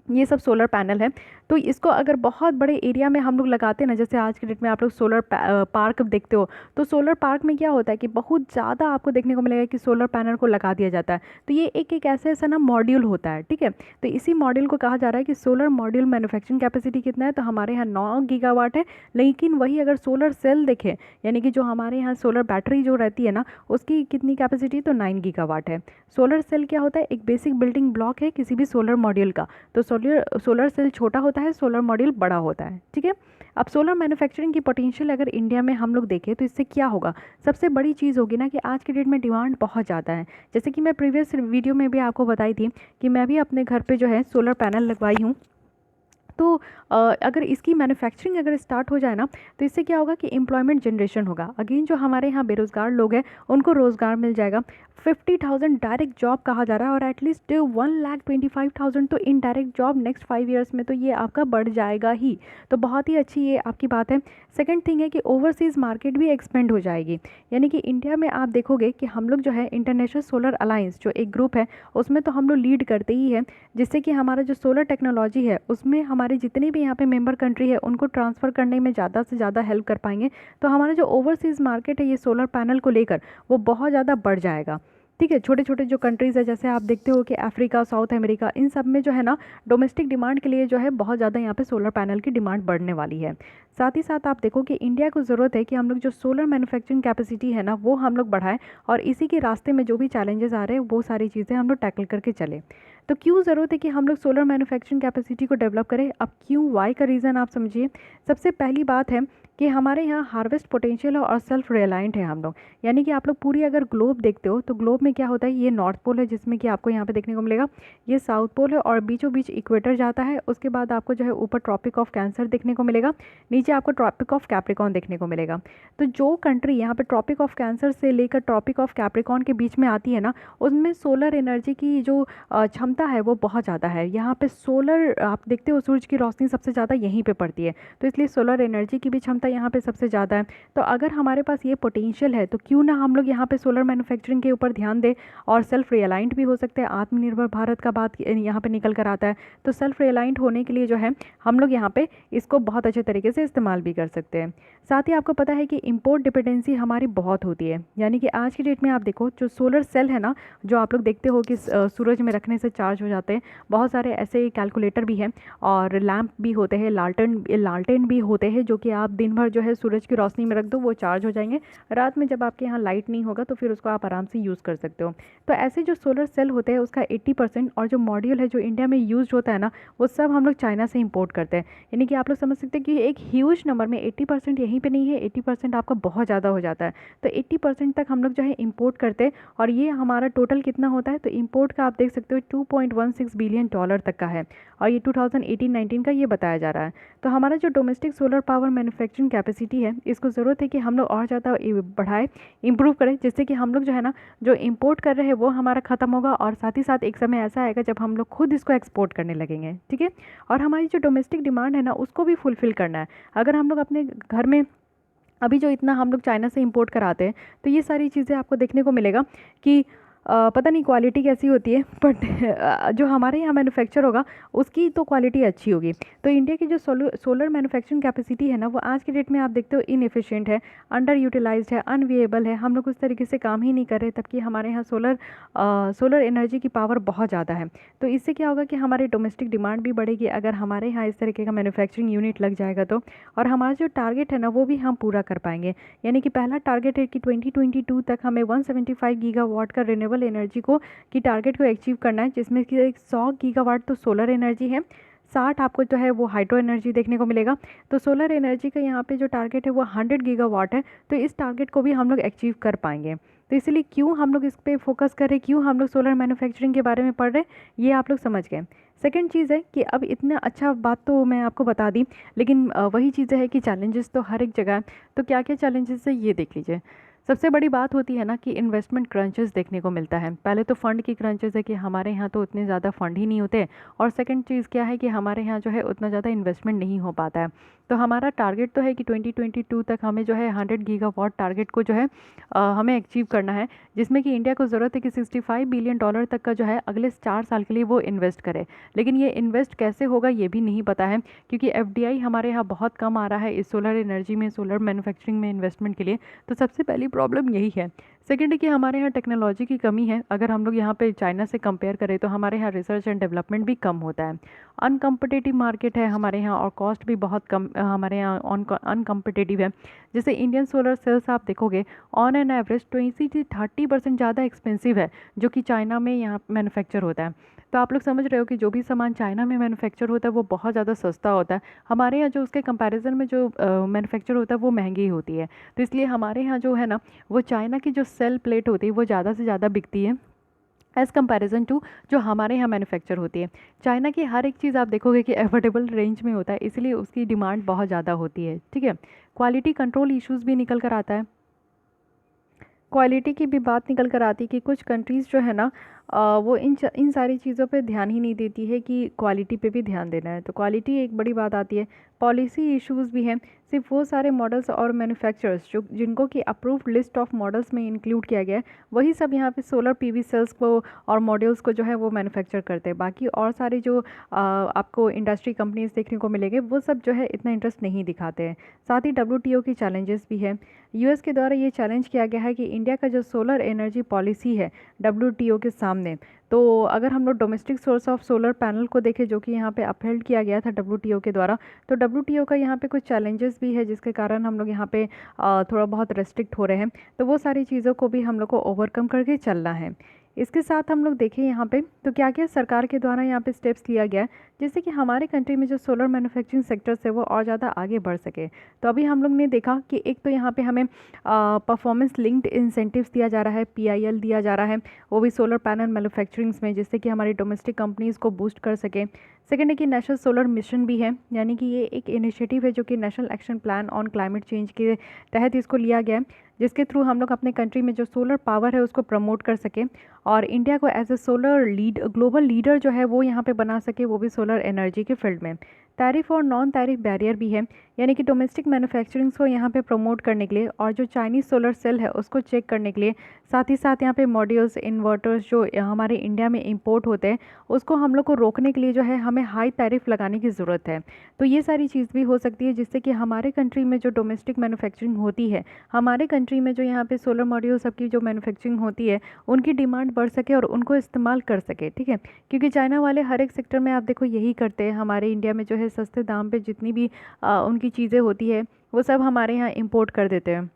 ये सब सोलर पैनल है। तो इसको अगर बहुत बड़े एरिया में हम लोग लगाते हैं ना, जैसे आज के डेट में आप लोग सोलर पार्क देखते हो, तो सोलर पार्क में क्या होता है कि बहुत ज़्यादा आपको देखने को मिलेगा कि सोलर पैनल को लगा दिया जाता है। तो ये एक एक ऐसा ऐसा ना मॉड्यूल होता है, ठीक है। तो इसी मॉड्यूल को कहा जा रहा है कि सोलर मॉड्यूल मैन्युफैक्चरिंग कैपेसिटी कितना है, तो हमारे यहाँ 9 गीगावाट है। लेकिन वही अगर सोलर सेल देखें, यानी कि जो हमारे यहाँ सोलर बैटरी जो रहती है ना, उसकी कितनी कैपेसिटी, तो 9 गीगावाट है। सोलर सेल क्या होता है, एक बेसिक बिल्डिंग ब्लॉक है किसी भी सोलर मॉड्यूल का। तो सोलर सेल छोटा होता है, सोलर मॉड्यूल बड़ा होता है, ठीक है। अब सोलर मैन्युफैक्चरिंग की पोटेंशियल अगर इंडिया में हम लोग देखें तो इससे क्या होगा, सबसे बड़ी चीज़ होगी ना कि आज के डेट में डिमांड बहुत ज़्यादा है। जैसे कि मैं प्रीवियस वीडियो में भी आपको बताई थी कि मैं भी अपने घर पे जो है सोलर पैनल लगवाई हूँ। तो अगर इसकी मैन्युफैक्चरिंग अगर स्टार्ट हो जाए ना, तो इससे क्या होगा कि एम्प्लॉयमेंट जनरेशन होगा। अगेन जो हमारे यहाँ बेरोज़गार लोग हैं उनको रोज़गार मिल जाएगा। 50,000 डायरेक्ट जॉब कहा जा रहा है और एटलीस्ट 1,25,000 तो इनडायरेक्ट जॉब नेक्स्ट 5 ईयर्स में तो ये आपका बढ़ जाएगा ही। तो बहुत ही अच्छी ये आपकी बात है। सेकंड थिंग है कि ओवरसीज़ मार्केट भी एक्सपेंड हो जाएगी। यानी कि इंडिया में आप देखोगे कि हम लोग जो है इंटरनेशनल सोलर अलायंस जो एक ग्रुप है उसमें तो हम लोग लीड करते ही हैं, जिससे कि हमारा जो सोलर टेक्नोलॉजी है उसमें हमारे जितने भी यहाँ पे मेंबर कंट्री है उनको ट्रांसफ़र करने में ज़्यादा से ज़्यादा हेल्प कर पाएंगे। तो हमारा जो ओवरसीज़ मार्केट है ये सोलर पैनल को लेकर वो बहुत ज़्यादा बढ़ जाएगा, ठीक है। छोटे छोटे जो कंट्रीज़ है, जैसे आप देखते हो कि अफ्रीका, साउथ अमेरिका, इन सब में जो है ना डोमेस्टिक डिमांड के लिए जो है बहुत ज़्यादा यहाँ पे सोलर पैनल की डिमांड बढ़ने वाली है। साथ ही साथ आप देखो कि इंडिया को ज़रूरत है कि हम लोग जो सोलर मैन्युफैक्चरिंग कैपेसिटी है ना वो हम लोग बढ़ाएं, और इसी के रास्ते में जो भी चैलेंजेस आ रहे हैं वो सारी चीज़ें हम लोग टैकल करके चलें। तो क्यों ज़रूरत है कि हम लोग सोलर मैन्युफैक्चरिंग कैपेसिटी को डेवलप करें। अब क्यों, वाई का रीज़न आप समझिए। सबसे पहली बात है कि हमारे यहाँ हार्वेस्ट पोटेंशियल है और सेल्फ रिलायंट है हम लोग। यानी कि आप लोग पूरी अगर ग्लोब देखते हो तो ग्लोब में क्या होता है, ये नॉर्थ पोल है जिसमें कि आपको यहाँ पे देखने को मिलेगा, ये साउथ पोल है और बीचों बीच इक्वेटर जाता है। उसके बाद आपको जो है ऊपर ट्रॉपिक ऑफ कैंसर देखने को मिलेगा, नीचे आपको ट्रॉपिक ऑफ कैप्रिकॉन देखने को मिलेगा। तो जो कंट्री यहाँ पे ट्रॉपिक ऑफ कैंसर से लेकर ट्रॉपिक ऑफ कैप्रिकॉन के बीच में आती है ना, उसमें सोलर एनर्जी की जो क्षमता है वो बहुत ज़्यादा है। यहाँ पे सोलर आप देखते हो सूरज की रोशनी सबसे ज़्यादा यहीं पे पड़ती है, तो इसलिए सोलर एनर्जी की भी क्षमता यहाँ पे सबसे ज़्यादा है। तो अगर हमारे पास ये पोटेंशियल है तो क्यों ना हम लोग यहाँ पे सोलर मैन्युफैक्चरिंग के ऊपर ध्यान दें और सेल्फ रिलायंट भी हो सकते हैं। आत्मनिर्भर भारत का बात यहाँ पे निकल कर आता है, तो सेल्फ रिलायंट होने के लिए जो है हम लोग यहाँ पे इसको बहुत अच्छे तरीके से इस्तेमाल भी कर सकते हैं। साथ ही आपको पता है कि इम्पोर्ट डिपेंडेंसी हमारी बहुत होती है। यानी कि आज की डेट में आप देखो जो सोलर सेल है ना, जो आप लोग देखते हो कि सूरज में रखने से चार्ज हो जाते हैं, बहुत सारे ऐसे कैलकुलेटर भी हैं और लैंप भी होते हैं, लालटेन भी होते हैं, जो कि आप दिन भर जो है सूरज की रोशनी में रख दो वो चार्ज हो जाएंगे। रात में जब आपके यहाँ लाइट नहीं होगा तो फिर उसको आप आराम से यूज़ कर सकते हो। तो ऐसे जो सोलर सेल होते हैं उसका 80% और जो मॉड्यूल है जो इंडिया में यूज होता है ना, वो सब हम लोग चाइना से इम्पोर्ट करते हैं। यानी कि आप लोग समझ सकते हैं कि एक ह्यूज नंबर में 80% यहीं पे नहीं है, 80% आपका बहुत ज़्यादा हो जाता है। तो 80% तक हम लोग जो है इम्पोर्ट करते हैं, और ये हमारा टोटल कितना होता है, तो इम्पोर्ट का आप देख सकते हो $2.16 बिलियन तक का है, और ये 2018-19 का ये बताया जा रहा है। तो हमारा जो domestic solar power manufacturing capacity है इसको ज़रूरत है कि हम लोग और ज़्यादा बढ़ाएं, इम्प्रूव करें, जिससे कि हम लोग जो है ना जो इम्पोर्ट कर रहे हैं वो हमारा ख़त्म होगा, और साथ ही साथ एक समय ऐसा आएगा जब हम लोग खुद इसको एक्सपोर्ट करने लगेंगे, ठीक है। और हमारी जो डोमेस्टिक डिमांड है ना उसको भी फुलफ़िल करना है। अगर हम लोग अपने घर में अभी जो इतना हम लोग चाइना से इंपोर्ट कराते हैं, तो ये सारी चीज़ें आपको देखने को मिलेगा कि पता नहीं क्वालिटी कैसी होती है, बट जो हमारे यहाँ मैन्युफैक्चर होगा उसकी तो क्वालिटी अच्छी होगी। तो इंडिया की जो सोलर मैन्युफैक्चरिंग कैपेसिटी है ना वो आज के डेट में आप देखते हो इनएफिशिएंट है, अंडर यूटिलाइज्ड है, अनवेएबल है। हम लोग उस तरीके से काम ही नहीं कर रहे, तबकि हमारे यहाँ सोलर एनर्जी की पावर बहुत ज़्यादा है। तो इससे क्या होगा कि हमारी डोमेस्टिक डिमांड भी बढ़ेगी अगर हमारे यहाँ इस तरीके का मैन्युफैक्चरिंग यूनिट लग जाएगा तो। और हमारा जो टारगेट है ना वो भी हम पूरा कर पाएंगे। यानी कि पहला टारगेट है कि 2022 तक हमें 175 गीगावाट का रिन्यूएबल एनर्जी को की टारगेट को अचीव करना है, जिसमें कि 100 गीगावाट तो सोलर एनर्जी है, 60 आपको जो है वो हाइड्रो एनर्जी देखने को मिलेगा। तो सोलर एनर्जी का यहाँ पे जो टारगेट है वो 100 गीगावाट है। तो इस टारगेट को भी हम लोग अचीव कर पाएंगे। तो इसलिए क्यों हम लोग इस पर फोकस करें, क्यों हम लोग सोलर मैन्युफैक्चरिंग के बारे में पढ़ रहे हैं, ये आप लोग समझ गए। सेकंड चीज़ है कि अब इतना अच्छा बात तो मैं आपको बता दी, लेकिन वही चीज़ें है कि चैलेंजेस तो हर एक जगह है। तो क्या क्या चैलेंजेस है ये देख लीजिए। सबसे बड़ी बात होती है ना कि इन्वेस्टमेंट क्रंचेस देखने को मिलता है। पहले तो फ़ंड की क्रंचेस है कि हमारे यहाँ तो उतने ज़्यादा फ़ंड ही नहीं होते, और सेकंड चीज़ क्या है कि हमारे यहाँ जो है उतना ज़्यादा इन्वेस्टमेंट नहीं हो पाता है। तो हमारा टारगेट तो है कि 2022 तक हमें जो है 100 गीगावाट टारगेट को जो है हमें अचीव करना है, जिसमें कि इंडिया को ज़रूरत है कि $65 बिलियन तक का जो है अगले 4 साल के लिए वो इन्वेस्ट करे। लेकिन ये इन्वेस्ट कैसे होगा ये भी नहीं पता है, क्योंकि FDI हमारे यहाँ बहुत कम आ रहा है इस सोलर एनर्जी में, सोलर मैन्युफैक्चरिंग में इन्वेस्टमेंट के लिए। तो सबसे पहली प्रॉब्लम यही है। सेकेंड है कि हमारे यहाँ टेक्नोलॉजी की कमी है। अगर हम लोग यहाँ पे चाइना से कंपेयर करें तो हमारे यहाँ रिसर्च एंड डेवलपमेंट भी कम होता है। अनकम्पिटिटिव मार्केट है हमारे यहाँ और कॉस्ट भी बहुत कम हमारे यहाँ अनकम्पिटिटिव है। जैसे इंडियन सोलर सेल्स आप देखोगे ऑन एन एवरेज 20 से 30% ज़्यादा एक्सपेंसिव है जो कि चाइना में यहाँ मैन्युफैक्चर होता है। तो आप लोग समझ रहे हो कि जो भी सामान चाइना में मैन्युफैक्चर होता है वो बहुत ज़्यादा सस्ता होता है। हमारे यहाँ जो उसके कंपैरिजन में जो मैन्युफैक्चर होता है वो महंगी होती है। तो इसलिए हमारे यहाँ जो है ना वो चाइना की जो सेल प्लेट होती है वो ज़्यादा से ज़्यादा बिकती है एज़ कंपैरिजन टू जो हमारे यहाँ मैन्युफैक्चर होती है। चाइना की हर एक चीज़ आप देखोगे कि एफोर्डेबल रेंज में होता है, इसलिए उसकी डिमांड बहुत ज़्यादा होती है। ठीक है, क्वालिटी कंट्रोल इश्यूज़ भी निकल कर आता है। क्वालिटी की भी बात निकल कर आती है कि कुछ कंट्रीज़ जो है ना वो इन सारी चीज़ों पे ध्यान ही नहीं देती है कि क्वालिटी पे भी ध्यान देना है। तो क्वालिटी एक बड़ी बात आती है। पॉलिसी इश्यूज़ भी हैं। सिर्फ वो सारे मॉडल्स और मैन्युफैक्चरर्स जो जिनको कि अप्रूव्ड लिस्ट ऑफ मॉडल्स में इंक्लूड किया गया है वही सब यहाँ पे सोलर PV सेल्स को और मॉड्यूल्स को जो है वो मैन्युफैक्चर करते हैं। बाकी और सारी जो आपको इंडस्ट्री कंपनीज देखने को मिलेंगे वो सब जो है इतना इंटरेस्ट नहीं दिखाते हैं। साथ ही WTO की चैलेंजेस भी है। US के द्वारा ये चैलेंज किया गया है कि इंडिया का जो सोलर एनर्जी पॉलिसी है WTO के सामने, तो अगर हम लोग domestic source of solar panel को देखें जो कि यहाँ पे अपहेल्ड किया गया था WTO के द्वारा, तो WTO का यहाँ पे कुछ चैलेंजेस भी है जिसके कारण हम लोग यहाँ पे थोड़ा बहुत रेस्ट्रिक्ट हो रहे हैं। तो वो सारी चीज़ों को भी हम लोग को ओवरकम करके चलना है। इसके साथ हम लोग देखें यहाँ पे तो क्या क्या सरकार के द्वारा यहाँ पे स्टेप्स लिया गया है जिससे कि हमारे कंट्री में जो सोलर मैन्युफैक्चरिंग सेक्टर्स है वो और ज़्यादा आगे बढ़ सके। तो अभी हम लोग ने देखा कि एक तो यहाँ पे हमें परफॉर्मेंस लिंक्ड इंसेंटिव्स दिया जा रहा है, PIL दिया जा रहा है, वो भी सोलर पैनल मैन्युफैक्चरिंग्स में, जिससे कि हमारी डोमेस्टिक कंपनीज़ को बूस्ट कर सके। सेकेंड है कि नेशनल सोलर मिशन भी है, यानी कि ये एक इनिशिएटिव है जो कि national action plan on climate change के तहत इसको लिया गया है, जिसके थ्रू हम लोग अपने कंट्री में जो सोलर पावर है उसको प्रमोट कर सकें और इंडिया को as a solar global leader जो है वो यहाँ पे बना सके, वो भी सोलर एनर्जी के फील्ड में। टैरिफ और नॉन टैरिफ बैरियर भी है, यानी कि डोमेस्टिक मैन्युफैक्चरिंग्स को यहाँ पे प्रमोट करने के लिए और जो चाइनीज़ सोलर सेल है उसको चेक करने के लिए, साथ ही साथ यहाँ पे मॉड्यूल्स इन्वर्टर्स जो हमारे इंडिया में इंपोर्ट होते हैं उसको हम लोग को रोकने के लिए जो है हमें हाई टैरिफ लगाने की ज़रूरत है। तो ये सारी चीज़ भी हो सकती है जिससे कि हमारे कंट्री में जो डोमेस्टिक मैन्युफैक्चरिंग होती है, हमारे कंट्री में जो यहाँ पे सोलर मॉड्यूल सबकी जो मैन्युफैक्चरिंग होती है उनकी डिमांड बढ़ सके और उनको इस्तेमाल कर सके। ठीक है, क्योंकि चाइना वाले हर एक सेक्टर में आप देखो यही करते हैं। हमारे इंडिया में जो है सस्ते दाम पे जितनी भी उनकी चीज़ें होती है वो सब हमारे यहाँ इंपोर्ट कर देते हैं।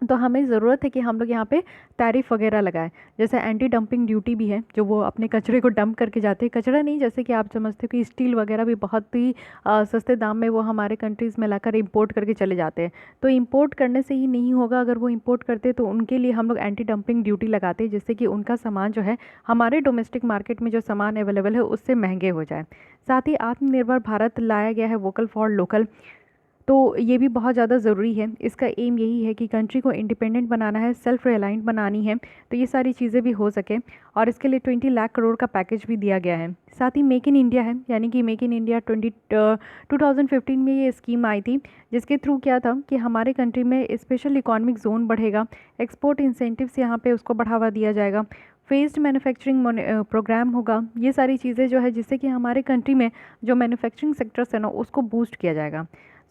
तो हमें ज़रूरत है कि हम लोग यहाँ पे टैरिफ वगैरह लगाएं। जैसे एंटी डंपिंग ड्यूटी भी है, जो वो अपने कचरे को डंप करके जाते हैं। कचरा नहीं, जैसे कि आप समझते हो कि स्टील वगैरह भी बहुत ही सस्ते दाम में वो हमारे कंट्रीज़ में लाकर इंपोर्ट करके चले जाते हैं। तो इंपोर्ट करने से ही नहीं होगा, अगर वो इंपोर्ट करते तो उनके लिए हम लोग एंटी डंपिंग ड्यूटी लगाते हैं, जिससे कि उनका सामान जो है हमारे डोमेस्टिक मार्केट में जो सामान अवेलेबल है उससे महंगे हो जाए। साथ ही आत्मनिर्भर भारत लाया गया है, वोकल फॉर लोकल, तो ये भी बहुत ज़्यादा ज़रूरी है। इसका एम यही है कि कंट्री को इंडिपेंडेंट बनाना है, सेल्फ रिलायंट बनानी है, तो ये सारी चीज़ें भी हो सके और इसके लिए 20 लाख करोड़ का पैकेज भी दिया गया है। साथ ही मेक इन इंडिया है, यानी कि मेक इन इंडिया 2015 में ये स्कीम आई थी, जिसके थ्रू क्या था कि हमारे कंट्री में स्पेशल इकोनॉमिक जोन बढ़ेगा, एक्सपोर्ट इंसेंटिव्स यहाँ पे उसको बढ़ावा दिया जाएगा, फेस्ड मैन्युफैक्चरिंग प्रोग्राम होगा। ये सारी चीज़ें जो है जिससे कि हमारे कंट्री में जो मैन्युफैक्चरिंग सेक्टर्स है ना उसको बूस्ट किया जाएगा।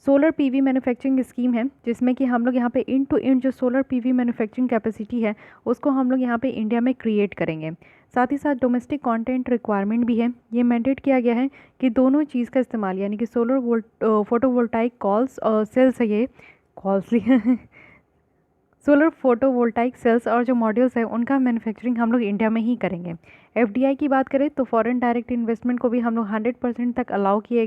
सोलर PV मैन्युफैक्चरिंग स्कीम है, जिसमें कि हम लोग यहाँ पे इंड टू इंड जो सोलर PV मैन्युफैक्चरिंग कैपेसिटी है उसको हम लोग यहाँ पे इंडिया में क्रिएट करेंगे। साथ ही साथ डोमेस्टिक कंटेंट रिक्वायरमेंट भी है। ये मैंडेट किया गया है कि दोनों चीज़ का इस्तेमाल, यानी कि सोलर फोटोवोल्टाइक कॉल्स और सेल्स है, ये कॉल्स सोलर फोटोवोल्टाइक सेल्स और जो मॉड्यूल्स है उनका मैन्युफैक्चरिंग हम लोग इंडिया में ही करेंगे। FDI की बात करें तो फॉरेन डायरेक्ट इन्वेस्टमेंट को भी हम लोग 100% तक अलाउ किए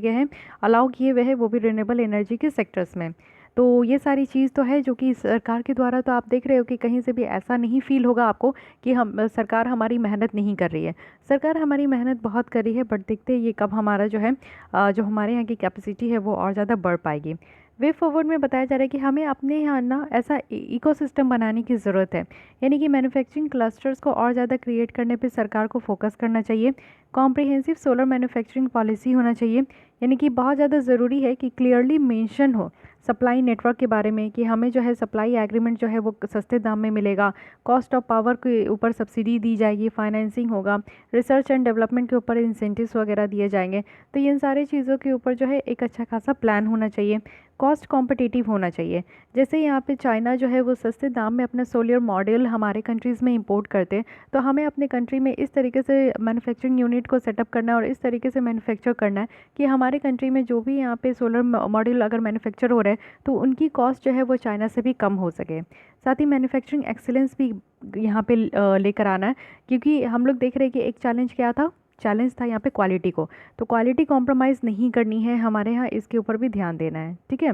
हुए हैं, वो भी रिन्यूएबल एनर्जी के सेक्टर्स में। तो ये सारी चीज़ तो है जो कि सरकार के द्वारा, तो आप देख रहे हो कि कहीं से भी ऐसा नहीं फील होगा आपको कि हम सरकार हमारी मेहनत नहीं कर रही है। सरकार हमारी मेहनत बहुत कर रही है, बट देखते हैं ये कब हमारा जो है जो हमारे यहाँ की कैपेसिटी है वो और ज़्यादा बढ़ पाएगी। वे फॉरवर्ड में बताया जा रहा है कि हमें अपने यहाँ ना ऐसा इकोसिस्टम बनाने की ज़रूरत है, यानी कि मैन्युफैक्चरिंग क्लस्टर्स को और ज़्यादा क्रिएट करने पे सरकार को फोकस करना चाहिए। कॉम्प्रिहेंसिव सोलर मैन्युफैक्चरिंग पॉलिसी होना चाहिए, यानी कि बहुत ज़्यादा ज़रूरी है कि क्लियरली मेंशन हो सप्लाई नेटवर्क के बारे में कि हमें जो है सप्लाई एग्रीमेंट जो है वो सस्ते दाम में मिलेगा, कॉस्ट ऑफ पावर के ऊपर सब्सिडी दी जाएगी, फाइनेंसिंग होगा, रिसर्च एंड डेवलपमेंट के ऊपर इंसेंटिव्स वगैरह दिए जाएंगे। तो इन सारी चीज़ों के ऊपर जो है एक अच्छा खासा प्लान होना चाहिए। कॉस्ट कॉम्पिटिटिव होना चाहिए। जैसे यहाँ पे चाइना जो है वो सस्ते दाम में अपना सोलर मॉड्यूल हमारे कंट्रीज़ में इंपोर्ट करते हैं, तो हमें अपने कंट्री में इस तरीके से मैन्युफैक्चरिंग यूनिट को सेटअप करना है और इस तरीके से मैन्युफैक्चर करना है कि हमारे कंट्री में जो भी यहाँ पे सोलर मॉड्यूल अगर मैन्युफैक्चर हो रहे हैं तो उनकी कॉस्ट जो है वो चाइना से भी कम हो सके। साथ ही मैन्युफैक्चरिंग एक्सीलेंस भी यहाँ पे लेकर आना है, क्योंकि हम लोग देख रहे हैं कि एक चैलेंज था यहाँ पे क्वालिटी को, तो क्वालिटी कॉम्प्रोमाइज़ नहीं करनी है हमारे यहाँ, इसके ऊपर भी ध्यान देना है। ठीक है,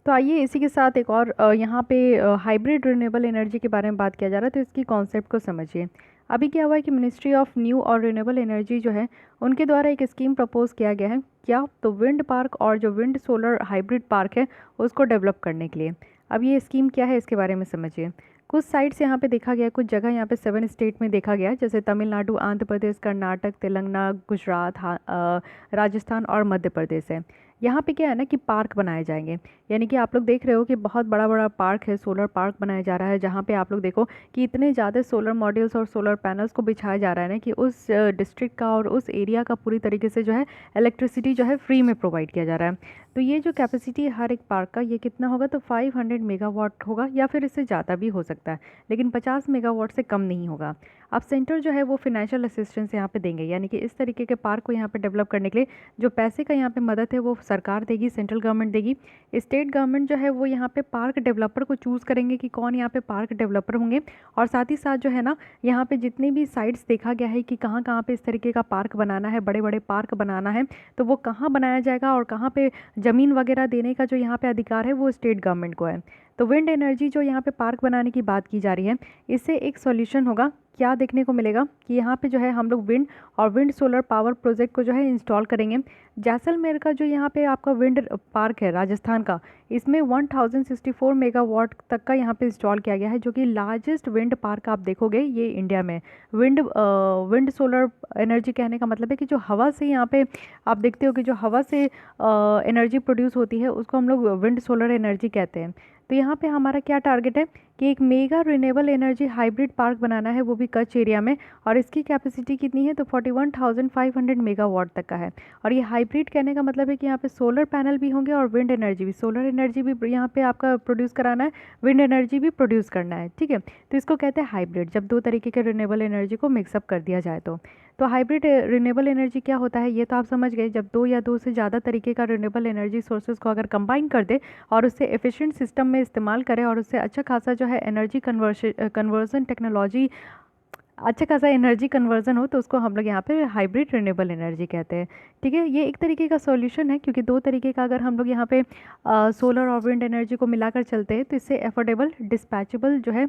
तो आइए इसी के साथ एक और यहाँ पे हाइब्रिड रिन्यूएबल एनर्जी के बारे में बात किया जा रहा है, तो इसकी कॉन्सेप्ट को समझिए। अभी क्या हुआ है कि मिनिस्ट्री ऑफ न्यू और रिन्यूएबल एनर्जी जो है उनके द्वारा एक स्कीम प्रपोज किया गया है, क्या तो विंड पार्क और जो विंड सोलर हाइब्रिड पार्क है उसको डेवलप करने के लिए। अब ये स्कीम क्या है इसके बारे में समझिए। कुछ साइट्स यहाँ पे देखा गया, कुछ जगह यहाँ पे 7 स्टेट में देखा गया, जैसे तमिलनाडु, आंध्र प्रदेश, कर्नाटक, तेलंगाना, गुजरात, राजस्थान और मध्य प्रदेश है। यहाँ पे क्या है ना कि पार्क बनाए जाएंगे, यानी कि आप लोग देख रहे हो कि बहुत बड़ा बड़ा पार्क है, सोलर पार्क बनाया जा रहा है, जहाँ पे आप लोग देखो कि इतने ज़्यादा सोलर मॉड्यूल्स और सोलर पैनल्स को बिछाया जा रहा है ना कि उस डिस्ट्रिक्ट का और उस एरिया का पूरी तरीके से जो है इलेक्ट्रिसिटी जो है फ्री में प्रोवाइड किया जा रहा है। तो ये जो कैपेसिटी है हर एक पार्क का, ये कितना होगा, तो 500 मेगावाट होगा या फिर इससे ज़्यादा भी हो सकता है, लेकिन 50 मेगावाट से कम नहीं होगा। अब सेंटर जो है वो फिनेंशियल असिस्टेंस यहाँ पे देंगे, यानी कि इस तरीके के पार्क को यहाँ पे डेवलप करने के लिए जो पैसे का यहाँ पे मदद है वो सरकार देगी, सेंट्रल गवर्नमेंट देगी। स्टेट गवर्नमेंट जो है वो यहाँ पे पार्क डेवलपर को चूज़ करेंगे कि कौन यहाँ पे पार्क डेवलपर होंगे, और साथ ही साथ जो है ना यहाँ पे जितनी भी साइट्स देखा गया है कि कहाँ कहाँ पे इस तरीके का पार्क बनाना है, बड़े बड़े पार्क बनाना है, तो वो कहाँ बनाया जाएगा और कहाँ पे ज़मीन वगैरह देने का जो यहाँ पे अधिकार है वो स्टेट गवर्नमेंट को है। तो विंड एनर्जी जो यहाँ पे पार्क बनाने की बात की जा रही है, इससे एक सॉल्यूशन होगा। क्या देखने को मिलेगा कि यहाँ पे जो है हम लोग विंड और विंड सोलर पावर प्रोजेक्ट को जो है इंस्टॉल करेंगे। जैसलमेर का जो यहाँ पे आपका विंड पार्क है राजस्थान का, इसमें 1064 मेगावाट तक का यहाँ पे इंस्टॉल किया गया है, जो कि लार्जेस्ट विंड पार्क आप देखोगे ये इंडिया में। विंड सोलर एनर्जी कहने का मतलब है कि जो हवा से यहाँ पे आप देखते हो कि जो हवा से एनर्जी प्रोड्यूस होती है उसको हम लोग विंड सोलर एनर्जी कहते हैं। तो यहाँ पे हमारा क्या टारगेट है कि एक mega renewable energy hybrid park बनाना है, वो भी कच्छ एरिया में, और इसकी कैपेसिटी कितनी है, तो 41,500 मेगावाट तक का है। और ये हाइब्रिड कहने का मतलब है कि यहाँ पे सोलर पैनल भी होंगे और विंड एनर्जी भी, सोलर एनर्जी भी यहाँ पे आपका प्रोड्यूस कराना है, विंड एनर्जी भी प्रोड्यूस करना है। ठीक है, तो इसको कहते हैं हाइब्रिड, जब दो तरीके के रिन्यूएबल एनर्जी को मिक्सअप कर दिया जाए। तो हाइब्रिड रिन्यूएबल एनर्जी क्या होता है ये तो आप समझ गए, जब दो या दो से ज़्यादा तरीके का रिन्यूएबल एनर्जी सोर्सेज को अगर कंबाइन कर दे और उससे एफिशिएंट सिस्टम में इस्तेमाल करें और उससे अच्छा खासा जो है एनर्जी कन्वर्जन टेक्नोलॉजी, अच्छा खासा एनर्जी कन्वर्जन हो, तो उसको हम लोग यहाँ पे हाइब्रिड रिन्यूएबल एनर्जी कहते हैं। ठीक है, ये एक तरीके का सॉल्यूशन है, क्योंकि दो तरीके का अगर हम लोग यहाँ पे सोलर और विंड एनर्जी को मिलाकर चलते हैं तो इससे अफोर्डेबल डिस्पैचेबल जो है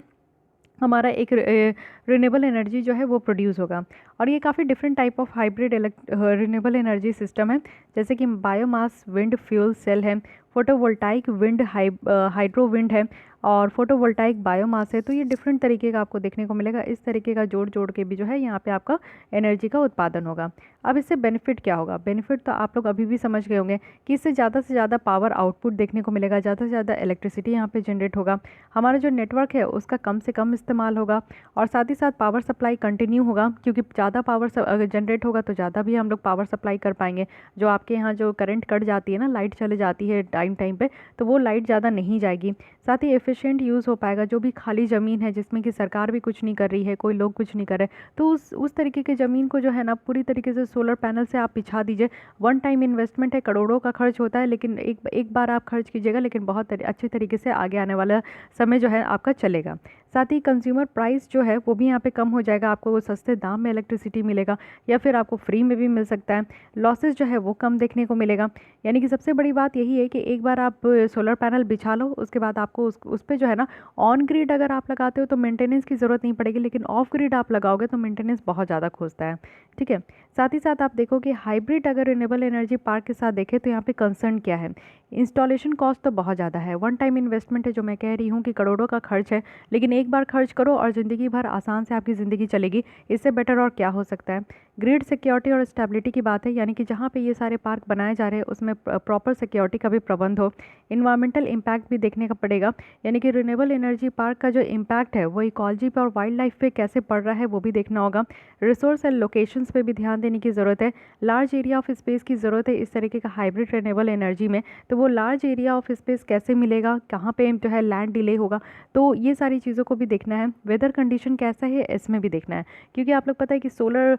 हमारा एक रिन्यूएबल एनर्जी जो है वो प्रोड्यूस होगा। और ये काफ़ी different type of hybrid renewable energy system है, जैसे कि बायोमास विंड फ्यूल सेल है, फोटोवोल्टाइक विंड हाइड्रो विंड है, और फोटोवोल्टाइक बायोमास है। तो ये डिफरेंट तरीके का आपको देखने को मिलेगा, इस तरीके का जोड़ जोड़ के भी जो है यहाँ पे आपका एनर्जी का उत्पादन होगा। अब इससे बेनिफिट क्या होगा, बेनिफिट तो आप लोग अभी भी समझ गए होंगे कि इससे ज़्यादा से ज़्यादा पावर आउटपुट देखने को मिलेगा, ज़्यादा से ज़्यादा इलेक्ट्रिसिटी यहाँ पे जनरेट होगा, हमारा जो नेटवर्क है उसका कम से कम इस्तेमाल होगा, और साथ ही साथ पावर सप्लाई कंटिन्यू होगा, क्योंकि ज़्यादा पावर अगर जनरेट होगा तो ज़्यादा भी हम लोग पावर सप्लाई कर पाएंगे। जो आपके यहाँ जो करंट कट जाती है ना, लाइट चले जाती है टाइम पे, तो वो लाइट ज़्यादा नहीं जाएगी। साथ ही एफिशिएंट यूज़ हो पाएगा, जो भी खाली ज़मीन है जिसमें कि सरकार भी कुछ नहीं कर रही है, कोई लोग कुछ नहीं कर रहे, तो उस तरीके की ज़मीन को जो है ना पूरी तरीके से सोलर पैनल से आप बिछा दीजिए। वन टाइम इन्वेस्टमेंट है, करोड़ों का खर्च होता है, लेकिन एक बार आप खर्च कीजिएगा, लेकिन बहुत अच्छे तरीके से आगे आने वाला समय जो है आपका चलेगा। साथ ही कंज्यूमर प्राइस जो है वो भी यहाँ पे कम हो जाएगा, आपको वो सस्ते दाम में इलेक्ट्रिसिटी मिलेगा या फिर आपको फ्री में भी मिल सकता है। लॉसेस जो है वो कम देखने को मिलेगा, यानी कि सबसे बड़ी बात यही है कि एक बार आप सोलर पैनल बिछा लो, उसके बाद आपको उस पर जो है ना ऑन ग्रिड अगर आप लगाते हो तो मेंटेनेंस की ज़रूरत नहीं पड़ेगी, लेकिन ऑफ ग्रिड आप लगाओगे तो मेंटेनेंस बहुत ज़्यादा खोजता है। ठीक है, साथ ही साथ आप देखो कि हाइब्रिड अगर रिन्यूएबल एनर्जी पार्क के साथ देखें तो यहाँ पे कंसर्न क्या है इंस्टॉलेशन कॉस्ट तो बहुत ज़्यादा है, वन टाइम इन्वेस्टमेंट है, जो मैं कह रही हूँ कि करोड़ों का खर्च है, लेकिन एक बार खर्च करो और ज़िंदगी भर आसान से आपकी ज़िंदगी चलेगी। इससे बेटर और क्या हो सकता है। ग्रिड सिक्योरिटी और स्टेबिलिटी की बात है, यानी कि जहाँ पे ये सारे पार्क बनाए जा रहे हैं उसमें प्रॉपर सिक्योरिटी का भी प्रबंध हो। इन्वायरमेंटल इम्पैक्ट भी देखने का पड़ेगा, यानी कि रिन्यूएबल एनर्जी पार्क का जो इम्पैक्ट है वो इकोलॉजी पे और वाइल्ड लाइफ पे कैसे पड़ रहा है वो भी देखना होगा। रिसोर्स एंड लोकेशंस पे भी ध्यान देने की ज़रूरत है। लार्ज एरिया ऑफ स्पेस की ज़रूरत है इस तरीके का हाइब्रिड रिन्यूएबल एनर्जी में, तो वो लार्ज एरिया ऑफ स्पेस कैसे मिलेगा, कहाँ पे जो है लैंड डिले होगा, तो ये सारी चीज़ों को भी देखना है। वेदर कंडीशन कैसा है इसमें भी देखना है, क्योंकि आप लोग पता है कि सोलर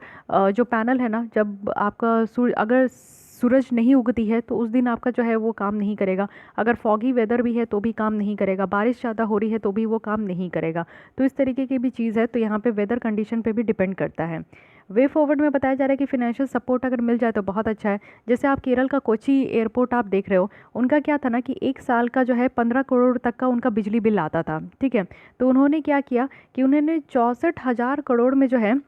जो पैनल है ना, जब आपका अगर सूरज नहीं उगती है तो उस दिन आपका जो है वो काम नहीं करेगा। अगर फॉगी वेदर भी है तो भी काम नहीं करेगा, बारिश ज़्यादा हो रही है तो भी वो काम नहीं करेगा। तो इस तरीके की भी चीज़ है, तो यहाँ पे वेदर कंडीशन पे भी डिपेंड करता है। वे फॉरवर्ड में बताया जा रहा है कि फिनेंशियल सपोर्ट अगर मिल जाए तो बहुत अच्छा है। जैसे आप केरल का कोची एयरपोर्ट आप देख रहे हो, उनका क्या था ना कि एक साल का जो है 15 करोड़ तक का उनका बिजली बिल आता था, ठीक है। तो उन्होंने क्या किया कि उन्होंने 64,000 करोड़ में जो है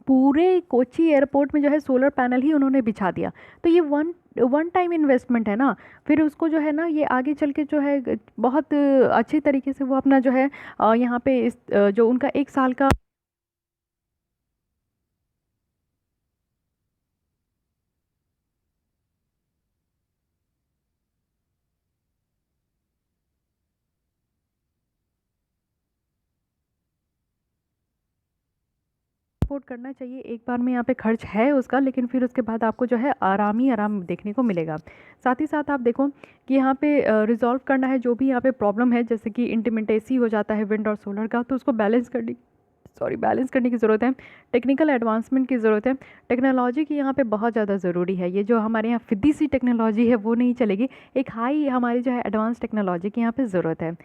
पूरे कोची एयरपोर्ट में जो है सोलर पैनल ही उन्होंने बिछा दिया। तो ये वन वन टाइम इन्वेस्टमेंट है ना, फिर उसको जो है ना ये आगे चल के जो है बहुत अच्छी तरीके से वो अपना जो है यहाँ पे इस जो उनका एक साल का सपोर्ट करना चाहिए। एक बार में यहाँ पे खर्च है उसका, लेकिन फिर उसके बाद आपको जो है आराम ही आराम देखने को मिलेगा। साथ ही साथ आप देखो कि यहाँ पे रिजॉल्व करना है जो भी यहाँ पे प्रॉब्लम है, जैसे कि इंटरमिटेंसी हो जाता है विंड और सोलर का, तो उसको बैलेंस करने की ज़रूरत है। टेक्निकल एडवांसमेंट की ज़रूरत है। टेक्नोलॉजी की यहाँ पे बहुत ज़्यादा ज़रूरी है। ये जो हमारे यहाँ फिद्दी सी टेक्नोलॉजी है वो नहीं चलेगी, एक हाई हमारी जो है एडवांस टेक्नोलॉजी की यहाँ पे ज़रूरत है।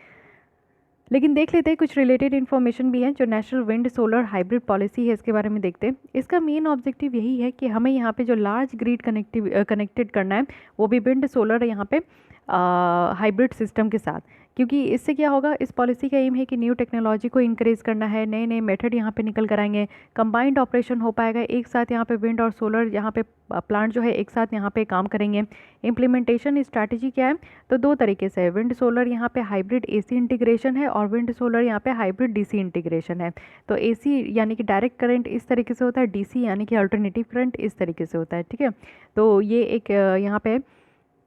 लेकिन देख लेते हैं कुछ रिलेटेड इन्फॉर्मेशन भी है। जो national wind solar hybrid policy है इसके बारे में देखते हैं। इसका मेन ऑब्जेक्टिव यही है कि हमें यहाँ पे जो लार्ज ग्रिड कनेक्टेड करना है, वो भी विंड सोलर यहाँ पे हाइब्रिड सिस्टम के साथ। क्योंकि इससे क्या होगा, इस पॉलिसी का एम है कि न्यू टेक्नोलॉजी को इंक्रेज करना है, नए नए मेथड यहाँ पे निकल कर आएंगे, कंबाइंड ऑपरेशन हो पाएगा, एक साथ यहाँ पे विंड और सोलर यहाँ पे प्लांट जो है एक साथ यहाँ पे काम करेंगे। इम्प्लीमेंटेशन स्ट्रैटेजी क्या है, तो दो तरीके से है। विंड सोलर यहाँ पे हाइब्रिड एसी इंटीग्रेशन है और विंड सोलर यहाँ पे हाइब्रिड डीसी इंटीग्रेशन है। तो एसी यानी कि डायरेक्ट करंट इस तरीके से होता है, डीसी यानी कि अल्टरनेटिव करंट इस तरीके से होता है, ठीक है। तो ये एक यहाँ पे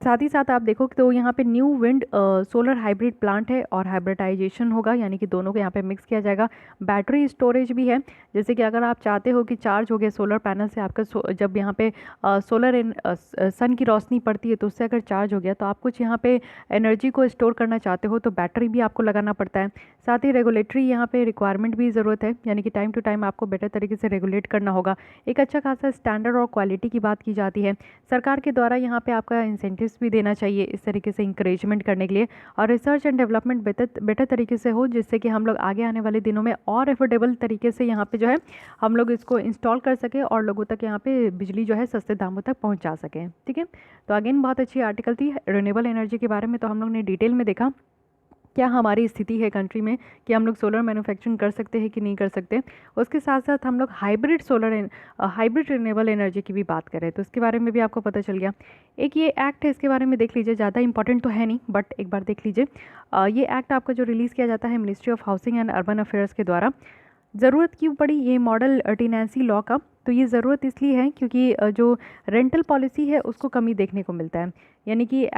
साथ ही साथ आप देखो तो यहाँ पे new wind solar hybrid plant है और हाइब्रिडाइजेशन होगा, यानी कि दोनों को यहाँ पे मिक्स किया जाएगा। बैटरी स्टोरेज भी है, जैसे कि अगर आप चाहते हो कि चार्ज हो गया सोलर पैनल से आपका जब यहाँ पे सन की रोशनी पड़ती है तो उससे अगर चार्ज हो गया, तो आप कुछ यहाँ पे एनर्जी को स्टोर करना चाहते हो तो बैटरी भी आपको लगाना पड़ता है। साथ ही रेगुलेटरी यहाँ पे रिक्वायरमेंट भी ज़रूरत है, यानी कि टाइम टू टाइम आपको बेटर तरीके से रेगुलेट करना होगा। एक अच्छा खासा स्टैंडर्ड और क्वालिटी की बात की जाती है। सरकार के द्वारा यहाँ पे आपका इंसेंटिव्स भी देना चाहिए इस तरीके से इंकरेजमेंट करने के लिए, और रिसर्च एंड डेवलपमेंट बेटर तरीके से हो, जिससे कि हम लोग आगे आने वाले दिनों में और एफोर्डेबल तरीके से यहाँ पे जो है हम लोग इसको इंस्टॉल कर सकें और लोगों तक यहाँ पे बिजली जो है सस्ते दामों तक पहुँचा सकें, ठीक है। तो अगेन बहुत अच्छी आर्टिकल थी रिन्यूएबल एनर्जी के बारे में। तो हम लोग ने डिटेल में देखा क्या हमारी स्थिति है कंट्री में कि हम लोग सोलर मैन्युफैक्चरिंग कर सकते हैं कि नहीं कर सकते। उसके साथ साथ हम लोग हाइब्रिड रिन्यूएबल एनर्जी की भी बात करें तो उसके बारे में भी आपको पता चल गया। एक ये एक्ट है, इसके बारे में देख लीजिए, ज़्यादा इंपॉर्टेंट तो है नहीं बट एक बार देख लीजिए। ये एक्ट आपका जो रिलीज़ किया जाता है ministry of housing and urban affairs के द्वारा। ज़रूरत क्यों पड़ी ये मॉडल टेनेंसी लॉ का, तो ये ज़रूरत इसलिए है क्योंकि जो रेंटल पॉलिसी है उसको कमी देखने को मिलता है, यानी कि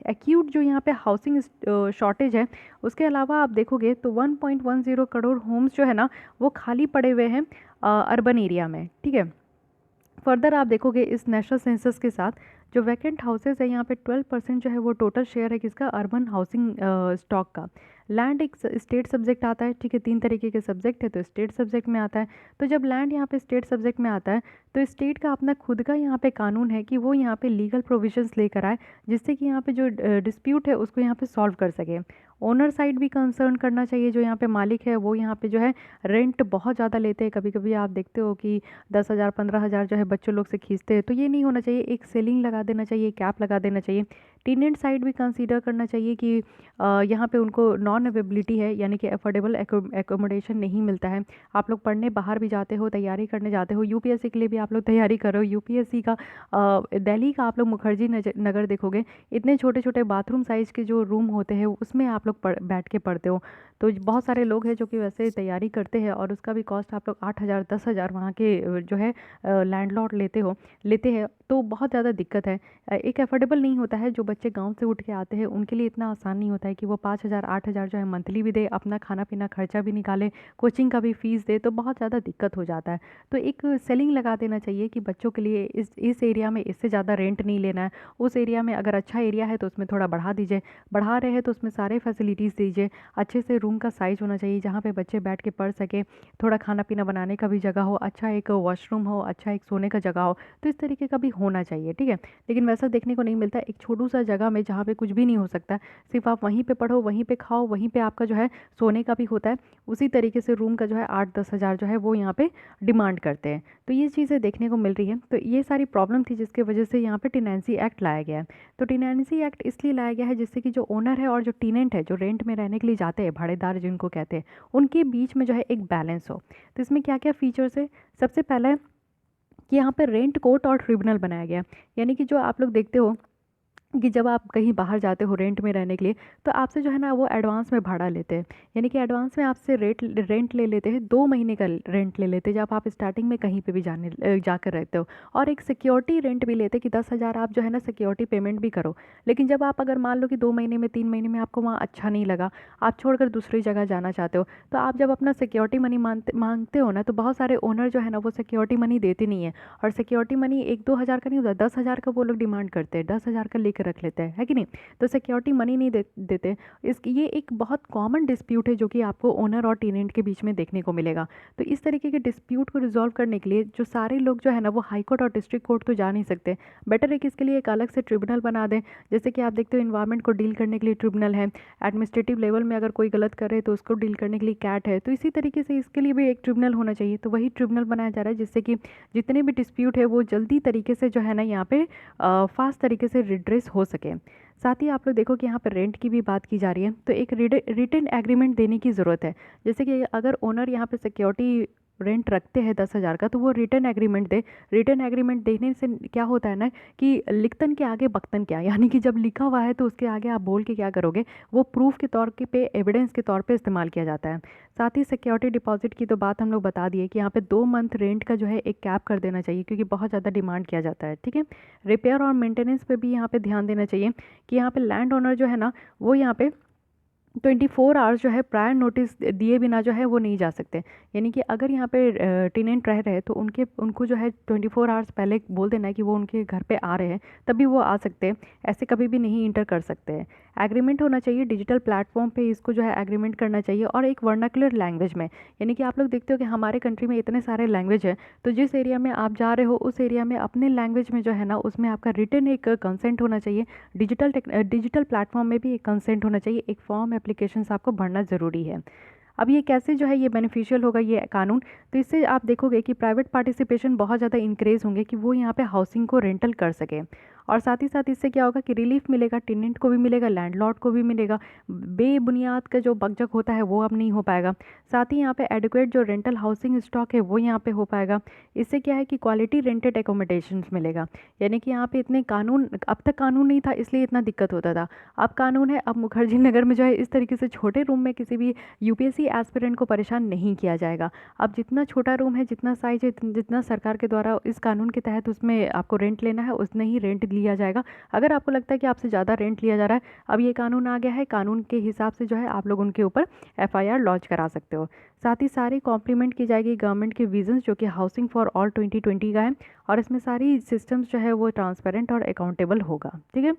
एक्यूट जो यहाँ पे हाउसिंग शॉर्टेज है, उसके अलावा आप देखोगे तो 1.10 करोड़ होम्स जो है ना वो खाली पड़े हुए हैं अर्बन एरिया में, ठीक है। फर्दर आप देखोगे इस नेशनल सेंसस के साथ जो वैकेंट हाउसेज है यहाँ पे 12% जो है वो टोटल शेयर है किसका, अर्बन हाउसिंग स्टॉक का। लैंड एक स्टेट सब्जेक्ट आता है, ठीक है, तीन तरीके के सब्जेक्ट है तो स्टेट सब्जेक्ट में आता है। तो जब लैंड यहाँ पे स्टेट सब्जेक्ट में आता है तो स्टेट का अपना खुद का यहाँ पे कानून है कि वो यहाँ पे लीगल प्रोविजंस लेकर आए, जिससे कि यहाँ पे जो डिस्प्यूट है उसको यहाँ पे सॉल्व कर सके। ओनर साइड भी कंसर्न करना चाहिए, जो यहाँ पे मालिक है वो यहाँ पे जो है रेंट बहुत ज़्यादा लेते हैं। कभी कभी आप देखते हो कि 10,000 15,000 जो है बच्चों लोग से खींचते हैं, तो ये नहीं होना चाहिए। एक सेलिंग लगा देना चाहिए, कैप लगा देना चाहिए। टेनेंट साइड भी कंसीडर करना चाहिए कि यहाँ पे उनको नॉन अवेबिलिटी है, यानी कि अफोर्डेबल एकोमोडेशन नहीं मिलता है। आप लोग पढ़ने बाहर भी जाते हो, तैयारी करने जाते हो, यूपीएससी के लिए भी आप लोग तैयारी कर रहे हो, यूपीएससी का दिल्ली का आप लोग मुखर्जी नगर देखोगे, इतने छोटे छोटे बाथरूम साइज़ के जो रूम होते हैं उसमें आप लोग बैठ के पढ़ते हो। तो बहुत सारे लोग हैं जो कि वैसे तैयारी करते हैं और उसका भी कॉस्ट आप लोग 8,000 10,000 वहाँ के जो है लैंडलॉर्ड लेते हैं, तो बहुत ज़्यादा दिक्कत है। एक एफोर्डेबल नहीं होता है। जो बच्चे गांव से उठ के आते हैं उनके लिए इतना आसान नहीं होता है कि वो 5,000 8,000 जो है मंथली भी दे, अपना खाना पीना खर्चा भी निकाले, कोचिंग का भी फीस दे, तो बहुत ज़्यादा दिक्कत हो जाता है। तो एक सेलिंग लगा देना चाहिए कि बच्चों के लिए इस एरिया में इससे ज़्यादा रेंट नहीं लेना है, उस एरिया में अगर अच्छा एरिया है तो उसमें थोड़ा बढ़ा दीजिए, बढ़ा रहे हैं तो उसमें सारे फैसिलिटीज़ दीजिए, अच्छे से रूम का साइज़ होना चाहिए जहाँ पे बच्चे बैठ के पढ़ सके, थोड़ा खाना पीना बनाने का भी जगह हो, अच्छा एक वॉशरूम हो, अच्छा एक सोने का जगह हो, तो इस तरीके का भी होना चाहिए, ठीक है। लेकिन वैसा देखने को नहीं मिलता। एक छोटू सा जगह में जहाँ पे कुछ भी नहीं हो सकता, सिर्फ आप वहीं पे पढ़ो, वहीं पे खाओ, वहीं पे आपका जो है सोने का भी होता है, उसी तरीके से रूम का जो है 8-10 हज़ार जो है वो यहाँ पे डिमांड करते हैं। तो ये चीज़ें देखने को मिल रही है। तो ये सारी प्रॉब्लम थी जिसकी वजह से यहाँ पे टेनेंसी एक्ट लाया गया है। तो टेनेंसी एक्ट इसलिए लाया गया है जिससे कि जो ओनर है और जो टेनेंट है, जो रेंट में रहने के लिए जाते हैं, भाड़ेदार जिनको कहते हैं, उनके बीच में जो है एक बैलेंस हो। तो इसमें क्या क्या फीचर्स है? सबसे पहला है कि यहाँ पे रेंट कोर्ट और ट्रिब्यूनल बनाया गया, यानी कि जो आप लोग देखते हो कि जब आप कहीं बाहर जाते हो रेंट में रहने के लिए, तो आपसे जो है ना वो एडवांस में भाड़ा लेते हैं, यानी कि एडवांस में आपसे रेंट ले लेते हैं, 2 महीने का रेंट ले लेते हैं जब आप स्टार्टिंग में कहीं पे भी जाकर रहते हो। और एक सिक्योरिटी रेंट भी लेते हैं कि 10,000 आप जो है ना सिक्योरिटी पेमेंट भी करो। लेकिन जब आप अगर मान लो कि 2 महीने में 3 महीने में आपको वहाँ अच्छा नहीं लगा, आप छोड़कर दूसरी जगह जाना चाहते हो, तो आप जब अपना सिक्योरिटी मनी मांगते हो ना, तो बहुत सारे ओनर जो है ना वो सिक्योरिटी मनी देते नहीं है। और सिक्योरिटी मनी 1-2 हज़ार का नहीं होता, 10,000 का वो लोग डिमांड करते हैं, 10,000 का लेकर रख लेते हैं, है कि नहीं। तो सिक्योरिटी मनी नहीं देते। ये एक बहुत कॉमन डिस्प्यूट है जो कि आपको ओनर और टेनेंट के बीच में देखने को मिलेगा। तो इस तरीके के डिस्प्यूट को रिजॉल्व करने के लिए जो सारे लोग जो है ना वो हाई कोर्ट और डिस्ट्रिक्ट कोर्ट तो जा नहीं सकते, बेटर है कि इसके लिए एक अलग से ट्रिब्यूनल बना दें। जैसे कि आप देखते हो इन्वायरमेंट को डील करने के लिए ट्रिब्यूनल है, एडमिनिस्ट्रेटिव लेवल में अगर कोई गलत कर रहे तो उसको डील करने के लिए कैट है। तो इसी तरीके से इसके लिए भी एक ट्रिब्यूनल होना चाहिए। तो वही ट्रिब्यूनल बनाया जा रहा है जिससे कि जितने भी डिस्प्यूट है वो जल्दी तरीके से जो है ना यहाँ पे फास्ट तरीके से रिड्रेस हो सके। साथ ही आप लोग देखो कि यहाँ पर रेंट की भी बात की जा रही है, तो एक रिटन एग्रीमेंट देने की ज़रूरत है। जैसे कि अगर ओनर यहाँ पे सिक्योरिटी रेंट रखते हैं 10,000 का, तो वो रिटर्न एग्रीमेंट दे। रिटर्न एग्रीमेंट देने से क्या होता है ना कि लिखतन के आगे बख्तन क्या, यानी कि जब लिखा हुआ है तो उसके आगे आप बोल के क्या करोगे, वो प्रूफ के तौर पे एविडेंस के तौर पे इस्तेमाल किया जाता है। साथ ही सिक्योरिटी डिपॉजिट की तो बात हम लोग बता दिए कि यहाँ पे 2 मंथ रेंट का जो है एक कैप कर देना चाहिए, क्योंकि बहुत ज़्यादा डिमांड किया जाता है, ठीक है। रिपेयर और मेंटेनेंस पे भी यहाँ पे ध्यान देना चाहिए कि यहाँ पे लैंड ओनर जो है ना वो यहाँ पे 24 आवर्स जो है प्रायर नोटिस दिए बिना जो है वो नहीं जा सकते। यानी कि अगर यहाँ पे टेनेंट रह रहे हैं तो उनको जो है 24 आवर्स पहले बोल देना है कि वो उनके घर पे आ रहे हैं, तभी वो आ सकते हैं, ऐसे कभी भी नहीं इंटर कर सकते हैं। एग्रीमेंट होना चाहिए डिजिटल प्लेटफॉर्म पे, इसको जो है एग्रीमेंट करना चाहिए, और एक वर्नाकुलर लैंग्वेज में। यानी कि आप लोग देखते हो कि हमारे कंट्री में इतने सारे लैंग्वेज है, तो जिस एरिया में आप जा रहे हो उस एरिया में अपने लैंग्वेज में जो है ना उसमें आपका रिटन एक कंसेंट होना चाहिए। डिजिटल प्लेटफॉर्म में भी एक कंसेंट होना चाहिए, एक फॉर्म एप्लीकेशंस आपको भरना ज़रूरी है। अब ये कैसे जो है ये बेनिफिशियल होगा ये कानून, तो इससे आप देखोगे कि प्राइवेट पार्टिसिपेशन बहुत ज़्यादा इंक्रेज होंगे कि वो यहाँ पे हाउसिंग को रेंटल कर सके। और साथ ही साथ इससे क्या होगा कि रिलीफ मिलेगा, टेनेंट को भी मिलेगा, लैंडलॉर्ड को भी मिलेगा, बेबुनियाद का जो बकझक होता है वो अब नहीं हो पाएगा। साथ ही यहाँ पे एडिक्वेट जो रेंटल हाउसिंग स्टॉक है वो यहाँ पे हो पाएगा। इससे क्या है कि क्वालिटी रेंटेड एकोमोडेशंस मिलेगा। यानी कि यहाँ पे इतने कानून, अब तक कानून नहीं था इसलिए इतना दिक्कत होता था, अब कानून है, अब मुखर्जी नगर में जो है इस तरीके से छोटे रूम में किसी भी यूपीएससी एस्पिरेंट को परेशान नहीं किया जाएगा। अब जितना छोटा रूम है, जितना साइज है, जितना सरकार के द्वारा इस कानून के तहत उसमें आपको रेंट लेना है उतना ही रेंट लिया जाएगा। अगर आपको लगता है कि आपसे ज़्यादा रेंट लिया जा रहा है, अब ये कानून आ गया है, कानून के हिसाब से जो है आप लोग उनके ऊपर एफआईआर लॉन्च करा सकते हो। साथ ही सारी कॉम्प्लीमेंट की जाएगी गवर्नमेंट के विजन जो कि हाउसिंग फॉर ऑल 2020 का है, और इसमें सारी सिस्टम्स जो है वो ट्रांसपेरेंट और अकाउंटेबल होगा, ठीक है।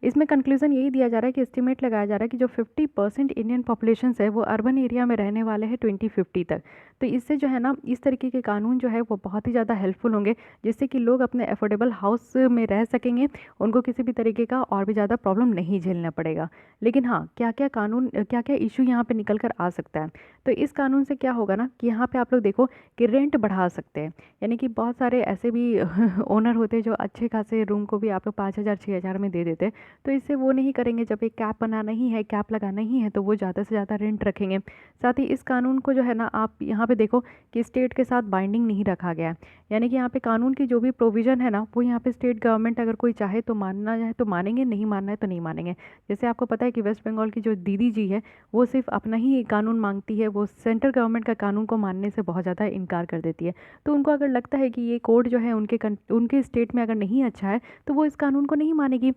इसमें कंक्लूजन यही दिया जा रहा है कि एस्टिमेट लगाया जा रहा है कि जो 50% इंडियन पॉपुलेशन है वो अर्बन एरिया में रहने वाले हैं 2050 तक। तो इससे जो है ना इस तरीके के कानून जो है वो बहुत ही ज़्यादा हेल्पफुल होंगे, जिससे कि लोग अपने अफोर्डेबल हाउस में रह सकेंगे, उनको किसी भी तरीके का और भी ज़्यादा प्रॉब्लम नहीं झेलना पड़ेगा। लेकिन हाँ, क्या क्या इशू यहाँ पे निकल कर आ सकता है। तो इस कानून से क्या होगा ना कि यहाँ पे आप लोग देखो कि रेंट बढ़ा सकते हैं। यानी कि बहुत सारे ऐसे भी ओनर होते हैं जो अच्छे खासे रूम को भी आप लोग 5,000 6,000 में दे देते हैं, तो इससे वो नहीं करेंगे, जब एक कैप बनाना ही है, कैप लगाना ही है, तो वो ज़्यादा से ज़्यादा रेंट रखेंगे। साथ ही इस कानून को जो है ना, आप यहाँ पे देखो कि स्टेट के साथ बाइंडिंग नहीं रखा गया है, यानी कि यहाँ पे कानून की जो भी प्रोविज़न है ना, वो यहाँ पे स्टेट गवर्नमेंट अगर कोई चाहे तो मानना चाहे तो मानेंगे, नहीं मानना है तो नहीं मानेंगे। जैसे आपको पता है कि वेस्ट बंगाल की जो दीदी जी है, वो सिर्फ अपना ही कानून मांगती है, वो सेंट्रल गवर्नमेंट का कानून को मानने से बहुत ज़्यादा इनकार कर देती है। तो उनको अगर लगता है कि ये कोड जो है उनके स्टेट में अगर नहीं अच्छा है, तो वो इस कानून को नहीं मानेगी।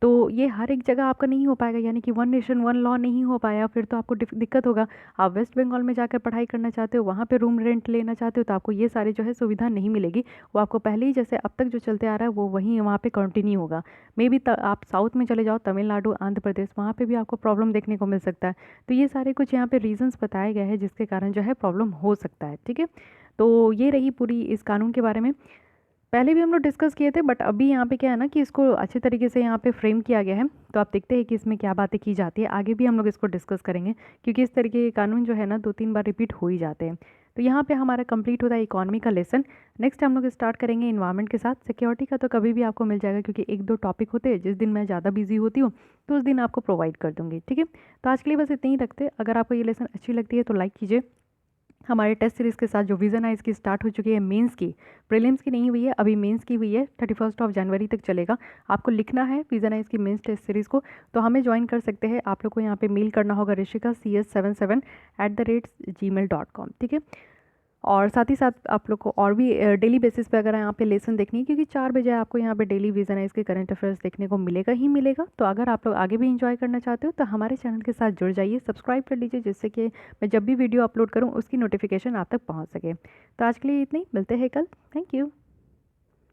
तो ये हर एक जगह आपका नहीं हो पाएगा, यानी कि वन नेशन वन लॉ नहीं हो पाया, फिर तो आपको दिक्कत होगा। आप वेस्ट बंगाल में जाकर पढ़ाई करना चाहते हो, वहाँ पे रूम रेंट लेना चाहते हो, तो आपको ये सारी जो है सुविधा नहीं मिलेगी। वो आपको पहले ही जैसे अब तक जो चलते आ रहा है वो वहीं वहाँ पे कंटिन्यू होगा। मे बी आप साउथ में चले जाओ, तमिलनाडु, आंध्र प्रदेश, वहाँ पे भी आपको प्रॉब्लम देखने को मिल सकता है। तो ये सारे कुछ यहाँ पे रीजंस बताए गए हैं जिसके कारण जो है प्रॉब्लम हो सकता है। ठीक है, तो ये रही पूरी इस कानून के बारे में। पहले भी हम लोग डिस्कस किए थे, बट अभी यहाँ पे क्या है ना कि इसको अच्छे तरीके से यहाँ पे फ्रेम किया गया है। तो आप देखते हैं कि इसमें क्या बातें की जाती है। आगे भी हम लोग इसको डिस्कस करेंगे, क्योंकि इस तरीके के कानून जो है ना 2-3 बार रिपीट हो ही जाते हैं। तो यहाँ पे हमारा कंप्लीट होता है इकोनॉमी का लेसन। नेक्स्ट हम लोग स्टार्ट करेंगे इन्वायरमेंट के साथ। सिक्योरिटी का तो कभी भी आपको मिल जाएगा, क्योंकि 1-2 टॉपिक होते हैं, जिस दिन मैं ज़्यादा बिजी होती हूँ तो उस दिन आपको प्रोवाइड कर दूँगी। ठीक है, तो आज के लिए बस इतनी ही रखते। अगर आपको ये लेसन अच्छी लगती है तो लाइक कीजिए। हमारे टेस्ट सीरीज़ के साथ जो विज़न है इसकी स्टार्ट हो चुकी है मेंस की, प्रीलिम्स की नहीं हुई है, अभी मेंस की हुई है। 31 जनवरी तक चलेगा। आपको लिखना है विज़न है इसकी मेंस टेस्ट सीरीज़ को, तो हमें ज्वाइन कर सकते हैं। आप लोग को यहाँ पे मेल करना होगा ऋषिका cs77@gmail.com। ठीक है, और साथ ही साथ आप लोग को और भी डेली बेसिस पे अगर यहाँ पे लेसन देखनी है, क्योंकि 4 बजे आपको यहाँ पे डेली विज़न है इसके करंट अफेयर्स देखने को मिलेगा ही मिलेगा। तो अगर आप लोग आगे भी इंजॉय करना चाहते हो तो हमारे चैनल के साथ जुड़ जाइए, सब्सक्राइब कर लीजिए, जिससे कि मैं जब भी वीडियो अपलोड करूँ उसकी नोटिफिकेशन आप तक पहुँच सके। तो आज के लिए इतनी, मिलते हैं कल। Thank you.